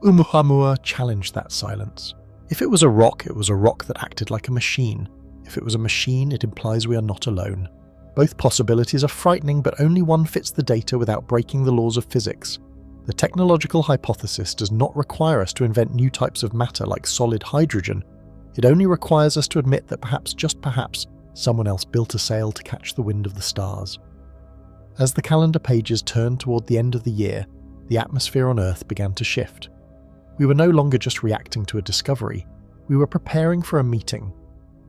Oumuamua challenged that silence. If it was a rock that acted like a machine. If it was a machine, it implies we are not alone. Both possibilities are frightening, but only one fits the data without breaking the laws of physics. The technological hypothesis does not require us to invent new types of matter like solid hydrogen. It only requires us to admit that perhaps, just perhaps, someone else built a sail to catch the wind of the stars. As the calendar pages turned toward the end of the year, the atmosphere on Earth began to shift. We were no longer just reacting to a discovery. We were preparing for a meeting.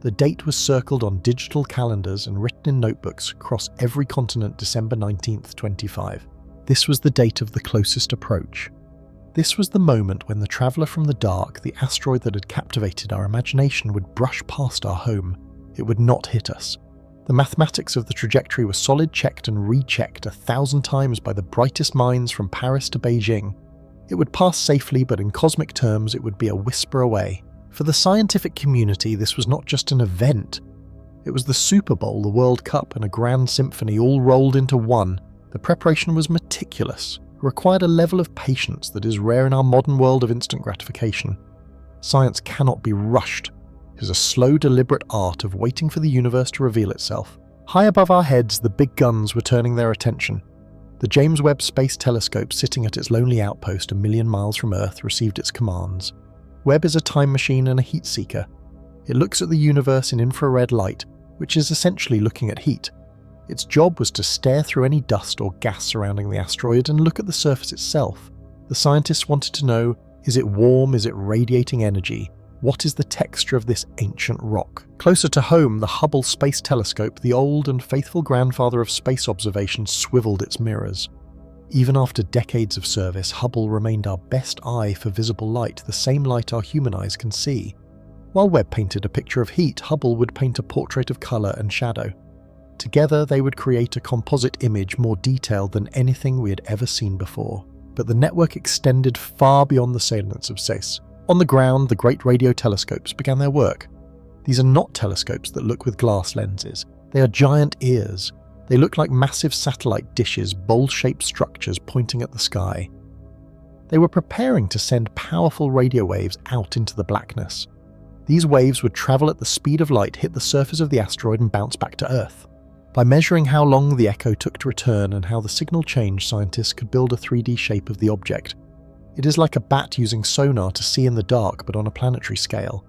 The date was circled on digital calendars and written in notebooks across every continent, December 19th, 25. This was the date of the closest approach. This was the moment when the traveller from the dark, the asteroid that had captivated our imagination, would brush past our home. It would not hit us. The mathematics of the trajectory were solid, checked and rechecked 1,000 times by the brightest minds from Paris to Beijing. It would pass safely, but in cosmic terms it would be a whisper away. For the scientific community, this was not just an event. It was the Super Bowl, the World Cup, and a grand symphony all rolled into one. The preparation was meticulous, required a level of patience that is rare in our modern world of instant gratification. Science cannot be rushed. It is a slow, deliberate art of waiting for the universe to reveal itself. High above our heads, the big guns were turning their attention. The James Webb Space Telescope, sitting at its lonely outpost 1 million miles from Earth, received its commands. Webb is a time machine and a heat seeker. It looks at the universe in infrared light, which is essentially looking at heat. Its job was to stare through any dust or gas surrounding the asteroid and look at the surface itself. The scientists wanted to know, is it warm, is it radiating energy? What is the texture of this ancient rock? Closer to home, the Hubble Space Telescope, the old and faithful grandfather of space observation, swiveled its mirrors. Even after decades of service, Hubble remained our best eye for visible light, the same light our human eyes can see. While Webb painted a picture of heat, Hubble would paint a portrait of colour and shadow. Together, they would create a composite image more detailed than anything we had ever seen before. But the network extended far beyond the salience of SES. On the ground, the great radio telescopes began their work. These are not telescopes that look with glass lenses. They are giant ears. They look like massive satellite dishes, bowl-shaped structures pointing at the sky. They were preparing to send powerful radio waves out into the blackness. These waves would travel at the speed of light, hit the surface of the asteroid and bounce back to Earth. By measuring how long the echo took to return and how the signal changed, scientists could build a 3D shape of the object. It is like a bat using sonar to see in the dark, but on a planetary scale.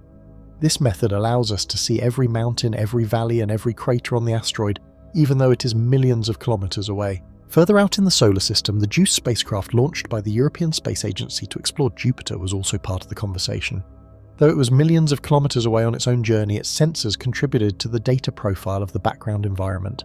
This method allows us to see every mountain, every valley and every crater on the asteroid, even though it is millions of kilometers away. Further out in the solar system, the JUICE spacecraft launched by the European Space Agency to explore Jupiter was also part of the conversation. Though it was millions of kilometers away on its own journey, its sensors contributed to the data profile of the background environment.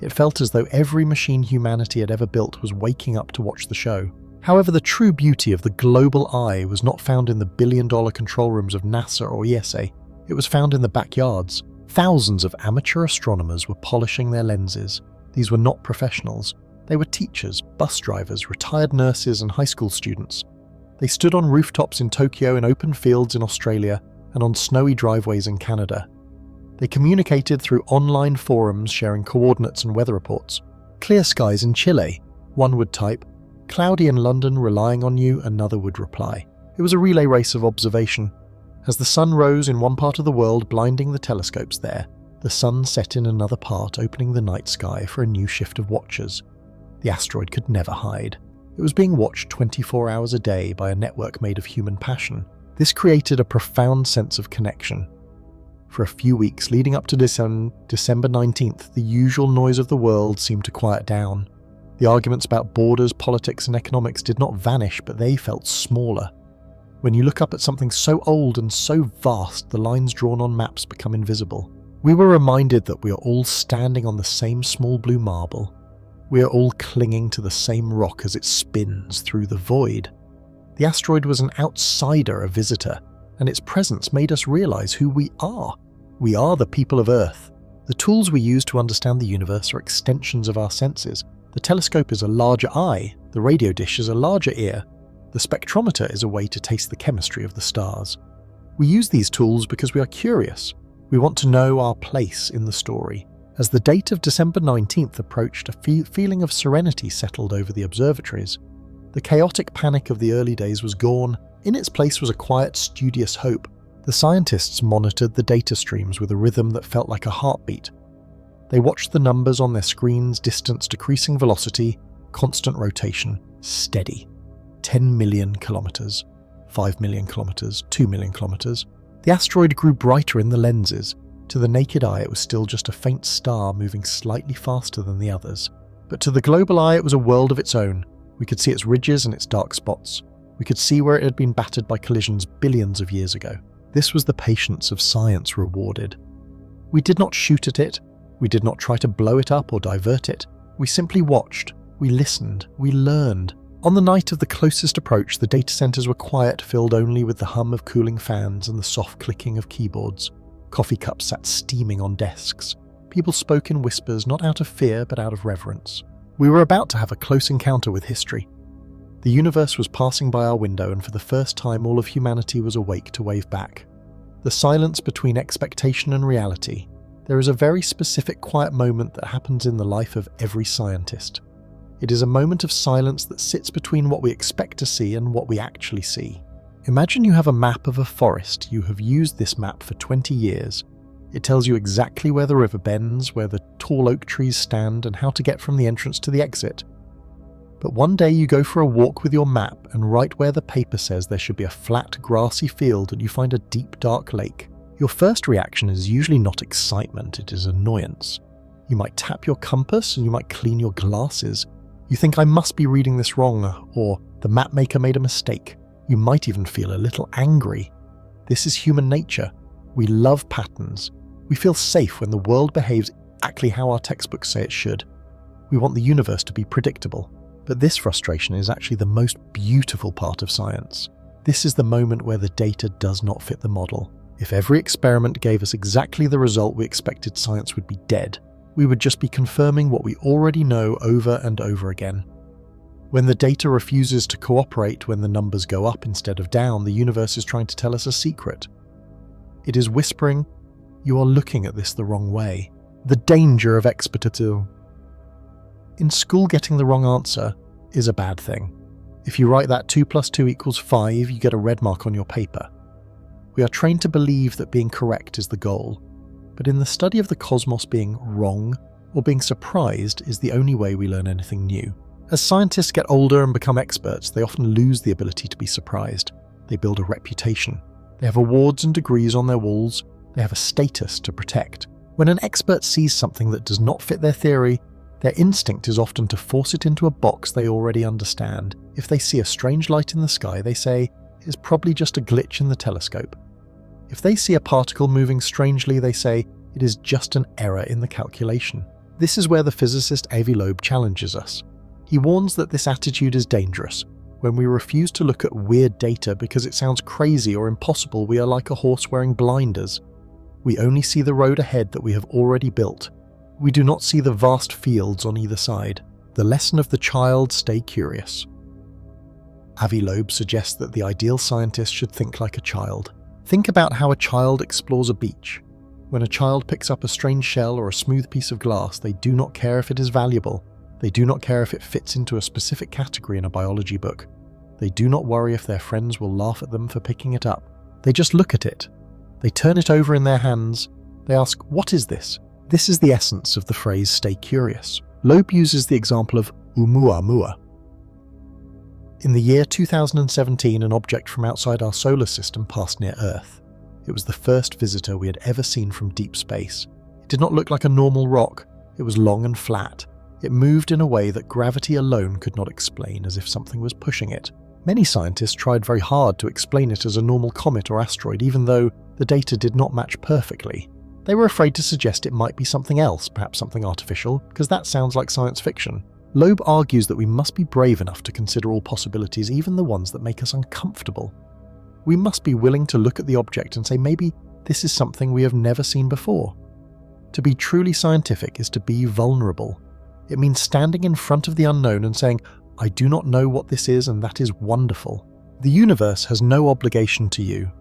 It felt as though every machine humanity had ever built was waking up to watch the show. However, the true beauty of the global eye was not found in the billion-dollar control rooms of NASA or ESA. It was found in the backyards. Thousands of amateur astronomers were polishing their lenses. These were not professionals. They were teachers, bus drivers, retired nurses and high school students. They stood on rooftops in Tokyo, in open fields in Australia, and on snowy driveways in Canada. They communicated through online forums sharing coordinates and weather reports. Clear skies in Chile. One would type, "Cloudy in London, relying on you," another would reply. It was a relay race of observation. As the sun rose in one part of the world, blinding the telescopes there, the sun set in another part, opening the night sky for a new shift of watchers. The asteroid could never hide. It was being watched 24 hours a day by a network made of human passion. This created a profound sense of connection. For a few weeks leading up to December 19th, the usual noise of the world seemed to quiet down. The arguments about borders, politics, and economics did not vanish, but they felt smaller. When you look up at something so old and so vast, the lines drawn on maps become invisible. We were reminded that we are all standing on the same small blue marble. We are all clinging to the same rock as it spins through the void. The asteroid was an outsider, a visitor, and its presence made us realize who we are. We are the people of Earth. The tools we use to understand the universe are extensions of our senses. The telescope is a larger eye, the radio dish is a larger ear, the spectrometer is a way to taste the chemistry of the stars. We use these tools because we are curious. We want to know our place in the story. As the date of December 19th approached, a feeling of serenity settled over the observatories. The chaotic panic of the early days was gone. In its place was a quiet, studious hope. The scientists monitored the data streams with a rhythm that felt like a heartbeat. They watched the numbers on their screens, distance, decreasing velocity, constant rotation, steady. 10 million kilometers, 5 million kilometers, 2 million kilometers. The asteroid grew brighter in the lenses. To the naked eye, it was still just a faint star moving slightly faster than the others. But to the global eye, it was a world of its own. We could see its ridges and its dark spots. We could see where it had been battered by collisions billions of years ago. This was the patience of science rewarded. We did not shoot at it. We did not try to blow it up or divert it. We simply watched. We listened. We learned. On the night of the closest approach, the data centers were quiet, filled only with the hum of cooling fans and the soft clicking of keyboards. Coffee cups sat steaming on desks. People spoke in whispers, not out of fear, but out of reverence. We were about to have a close encounter with history. The universe was passing by our window, and for the first time all of humanity was awake to wave back. The silence between expectation and reality. There is a very specific quiet moment that happens in the life of every scientist. It is a moment of silence that sits between what we expect to see and what we actually see. Imagine you have a map of a forest. You have used this map for 20 years. It tells you exactly where the river bends, where the tall oak trees stand, and how to get from the entrance to the exit. But one day you go for a walk with your map, and right where the paper says there should be a flat, grassy field, and you find a deep, dark lake. Your first reaction is usually not excitement, it is annoyance. You might tap your compass and you might clean your glasses. You think, I must be reading this wrong, or the map maker made a mistake. You might even feel a little angry. This is human nature. We love patterns. We feel safe when the world behaves exactly how our textbooks say it should. We want the universe to be predictable. But this frustration is actually the most beautiful part of science. This is the moment where the data does not fit the model. If every experiment gave us exactly the result we expected, science would be dead. We would just be confirming what we already know over and over again. When the data refuses to cooperate, when the numbers go up instead of down, the universe is trying to tell us a secret. It is whispering, you are looking at this the wrong way. The danger of expertise. In school, getting the wrong answer is a bad thing. If you write that 2 + 2 = 5, you get a red mark on your paper. We are trained to believe that being correct is the goal. But in the study of the cosmos, being wrong or being surprised is the only way we learn anything new. As scientists get older and become experts, they often lose the ability to be surprised. They build a reputation. They have awards and degrees on their walls. They have a status to protect. When an expert sees something that does not fit their theory, their instinct is often to force it into a box they already understand. If they see a strange light in the sky, they say, it is probably just a glitch in the telescope. If they see a particle moving strangely, they say, it is just an error in the calculation. This is where the physicist Avi Loeb challenges us. He warns that this attitude is dangerous. When we refuse to look at weird data because it sounds crazy or impossible, we are like a horse wearing blinders. We only see the road ahead that we have already built. We do not see the vast fields on either side. The lesson of the child: stay curious. Avi Loeb suggests that the ideal scientist should think like a child. Think about how a child explores a beach. When a child picks up a strange shell or a smooth piece of glass, they do not care if it is valuable. They do not care if it fits into a specific category in a biology book. They do not worry if their friends will laugh at them for picking it up. They just look at it. They turn it over in their hands. They ask, "What is this?" This is the essence of the phrase "stay curious." Loeb uses the example of Oumuamua. In the year 2017, an object from outside our solar system passed near Earth. It was the first visitor we had ever seen from deep space. It did not look like a normal rock. It was long and flat. It moved in a way that gravity alone could not explain, as if something was pushing it. Many scientists tried very hard to explain it as a normal comet or asteroid, even though the data did not match perfectly. They were afraid to suggest it might be something else, perhaps something artificial, because that sounds like science fiction. Loeb argues that we must be brave enough to consider all possibilities, even the ones that make us uncomfortable. We must be willing to look at the object and say, maybe this is something we have never seen before. To be truly scientific is to be vulnerable. It means standing in front of the unknown and saying, "I do not know what this is, and that is wonderful." The universe has no obligation to you.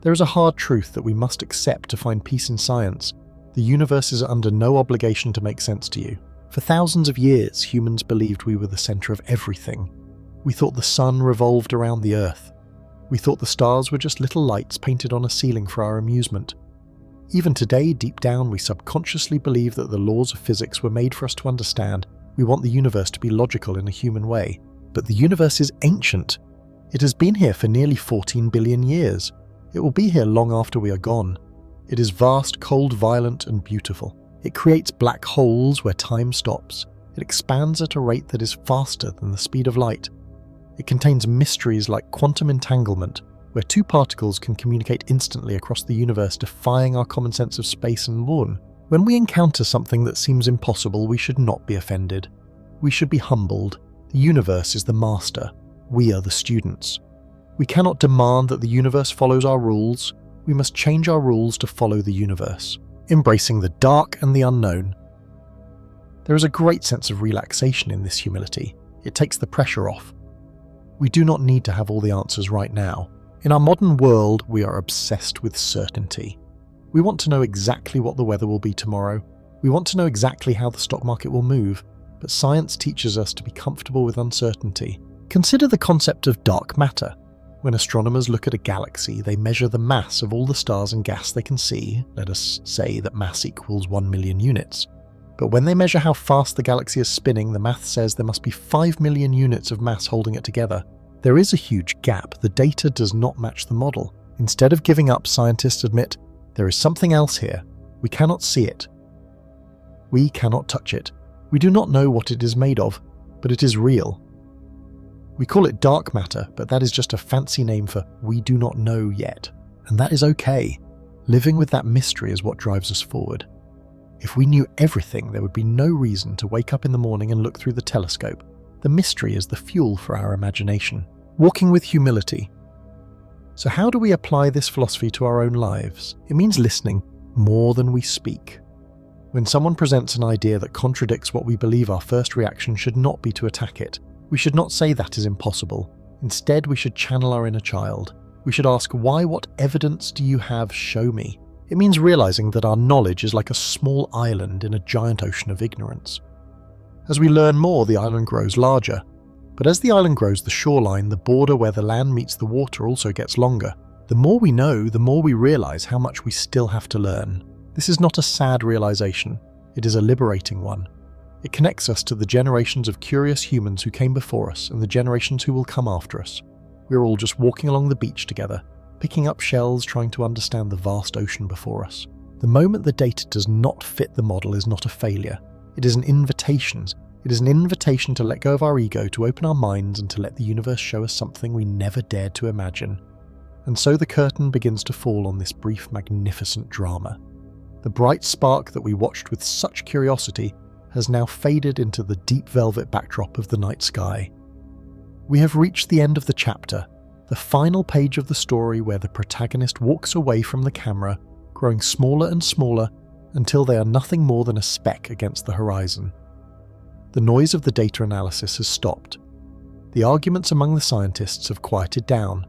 There is a hard truth that we must accept to find peace in science. The universe is under no obligation to make sense to you. For thousands of years, humans believed we were the center of everything. We thought the sun revolved around the earth. We thought the stars were just little lights painted on a ceiling for our amusement. Even today, deep down, we subconsciously believe that the laws of physics were made for us to understand. We want the universe to be logical in a human way. But the universe is ancient. It has been here for nearly 14 billion years. It will be here long after we are gone. It is vast, cold, violent, and beautiful. It creates black holes where time stops. It expands at a rate that is faster than the speed of light. It contains mysteries like quantum entanglement, where two particles can communicate instantly across the universe, defying our common sense of space and time. When we encounter something that seems impossible, we should not be offended. We should be humbled. The universe is the master. We are the students. We cannot demand that the universe follows our rules. We must change our rules to follow the universe, embracing the dark and the unknown. There is a great sense of relaxation in this humility. It takes the pressure off. We do not need to have all the answers right now. In our modern world, we are obsessed with certainty. We want to know exactly what the weather will be tomorrow. We want to know exactly how the stock market will move. But science teaches us to be comfortable with uncertainty. Consider the concept of dark matter. When astronomers look at a galaxy, they measure the mass of all the stars and gas they can see. Let us say that mass equals 1 million units. But when they measure how fast the galaxy is spinning, the math says there must be 5 million units of mass holding it together. There is a huge gap. The data does not match the model. Instead of giving up, scientists admit, there is something else here. We cannot see it. We cannot touch it. We do not know what it is made of, but it is real. We call it dark matter, but that is just a fancy name for we do not know yet. And that is okay. Living with that mystery is what drives us forward. If we knew everything, there would be no reason to wake up in the morning and look through the telescope. The mystery is the fuel for our imagination. Walking with humility. So how do we apply this philosophy to our own lives? It means listening more than we speak. When someone presents an idea that contradicts what we believe, our first reaction should not be to attack it. We should not say that is impossible. Instead, we should channel our inner child. We should ask, why? What evidence do you have? Show me. It means realizing that our knowledge is like a small island in a giant ocean of ignorance. As we learn more, the island grows larger. But as the island grows, the shoreline, the border where the land meets the water, also gets longer. The more we know, the more we realize how much we still have to learn. This is not a sad realization. It is a liberating one. It connects us to the generations of curious humans who came before us and the generations who will come after us. We're all just walking along the beach together, picking up shells, trying to understand the vast ocean before us. The moment the data does not fit the model is not a failure. It is an invitation. It is an invitation to let go of our ego, to open our minds, and to let the universe show us something we never dared to imagine. And so the curtain begins to fall on this brief, magnificent drama. The bright spark that we watched with such curiosity has now faded into the deep velvet backdrop of the night sky. We have reached the end of the chapter, the final page of the story where the protagonist walks away from the camera, growing smaller and smaller until they are nothing more than a speck against the horizon. The noise of the data analysis has stopped. The arguments among the scientists have quieted down.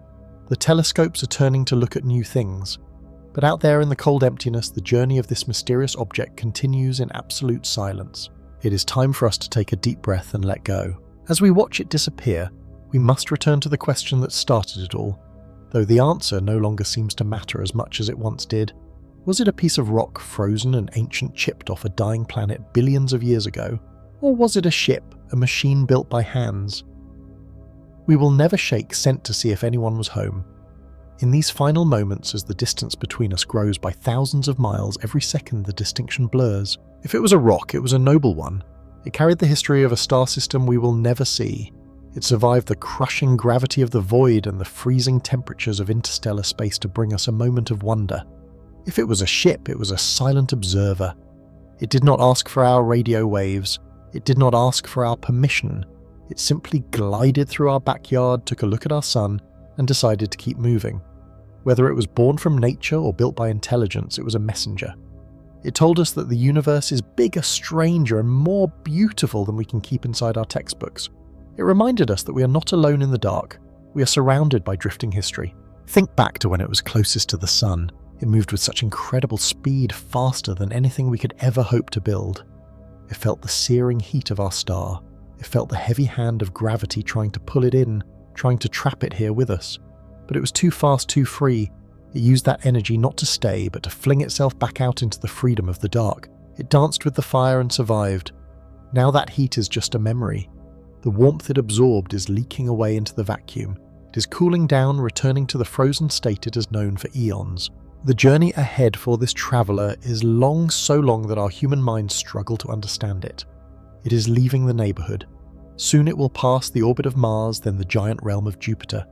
The telescopes are turning to look at new things. But out there in the cold emptiness, the journey of this mysterious object continues in absolute silence. It is time for us to take a deep breath and let go. As we watch it disappear, We must return to the question that started it all, though the answer no longer seems to matter as much as it once did. Was it a piece of rock frozen and ancient chipped off a dying planet billions of years ago? Or was it a ship, a machine built by hands? We will never shake sent to see if anyone was home. In these final moments, as the distance between us grows by thousands of miles, every second the distinction blurs. If it was a rock, it was a noble one. It carried the history of a star system we will never see. It survived the crushing gravity of the void and the freezing temperatures of interstellar space to bring us a moment of wonder. If it was a ship, it was a silent observer. It did not ask for our radio waves. It did not ask for our permission. It simply glided through our backyard, took a look at our sun, and decided to keep moving. Whether it was born from nature or built by intelligence, it was a messenger. It told us that the universe is bigger, stranger, and more beautiful than we can keep inside our textbooks. It reminded us that we are not alone in the dark. We are surrounded by drifting history. Think back to when it was closest to the sun. It moved with such incredible speed, faster than anything we could ever hope to build. It felt the searing heat of our star. It felt the heavy hand of gravity trying to pull it in, trying to trap it here with us. But it was too fast, too free. It used that energy not to stay, but to fling itself back out into the freedom of the dark. It danced with the fire and survived. Now that heat is just a memory. The warmth it absorbed is leaking away into the vacuum. It is cooling down, returning to the frozen state it has known for eons. The journey ahead for this traveller is long, so long that our human minds struggle to understand it. It is leaving the neighbourhood. Soon it will pass the orbit of Mars, then the giant realm of Jupiter.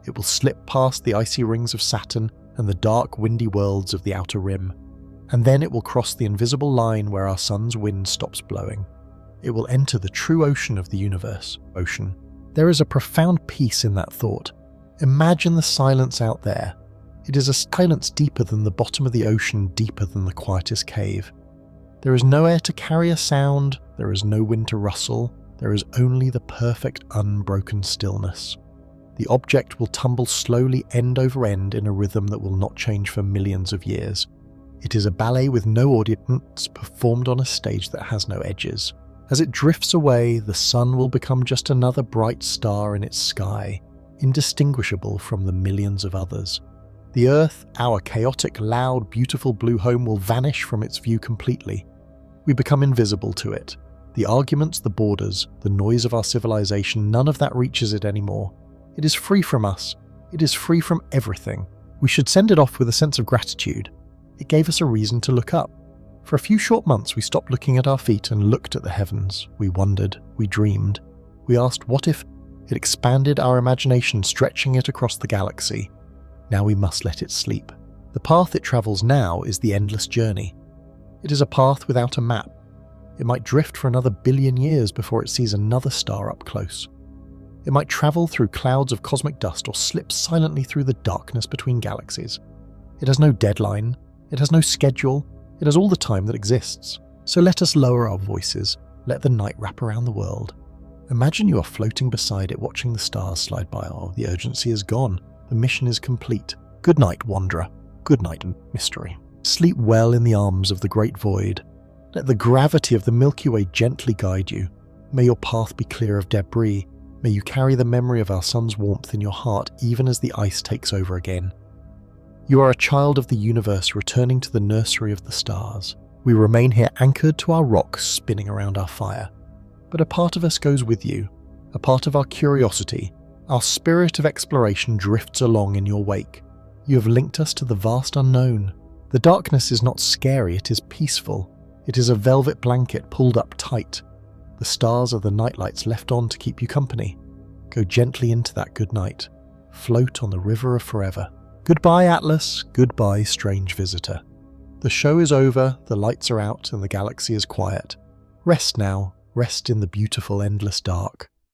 It will slip past the icy rings of Saturn and the dark, windy worlds of the outer rim. And then it will cross the invisible line where our sun's wind stops blowing. It will enter the true ocean of the universe. Ocean. There is a profound peace in that thought. Imagine the silence out there. It is a silence deeper than the bottom of the ocean, deeper than the quietest cave. There is no air to carry a sound, there is no wind to rustle, there is only the perfect unbroken stillness. The object will tumble slowly end over end in a rhythm that will not change for millions of years. It is a ballet with no audience, performed on a stage that has no edges. As it drifts away, the sun will become just another bright star in its sky, indistinguishable from the millions of others. The Earth, our chaotic, loud, beautiful blue home, will vanish from its view completely. We become invisible to it. The arguments, the borders, the noise of our civilization, none of that reaches it anymore. It is free from us. It is free from everything. We should send it off with a sense of gratitude. It gave us a reason to look up. For a few short months we stopped looking at our feet and looked at the heavens. We wondered. We dreamed. We asked, what if? It expanded our imagination, stretching it across the galaxy. Now we must let it sleep. The path it travels now is the endless journey. It is a path without a map. It might drift for another billion years before it sees another star up close. It might travel through clouds of cosmic dust or slip silently through the darkness between galaxies. It has no deadline. It has no schedule. It has all the time that exists. So let us lower our voices. Let the night wrap around the world. Imagine you are floating beside it, watching the stars slide by. Oh, the urgency is gone. The mission is complete. Good night, wanderer. Good night, mystery. Sleep well in the arms of the great void. Let the gravity of the Milky Way gently guide you. May your path be clear of debris. May you carry the memory of our sun's warmth in your heart even as the ice takes over again. You are a child of the universe returning to the nursery of the stars. We remain here anchored to our rocks spinning around our fire. But a part of us goes with you, a part of our curiosity. Our spirit of exploration drifts along in your wake. You have linked us to the vast unknown. The darkness is not scary, it is peaceful. It is a velvet blanket pulled up tight. The stars are the nightlights left on to keep you company. Go gently into that good night. Float on the river of forever. Goodbye, Atlas. Goodbye, strange visitor. The show is over, the lights are out, and the galaxy is quiet. Rest now. Rest in the beautiful endless dark.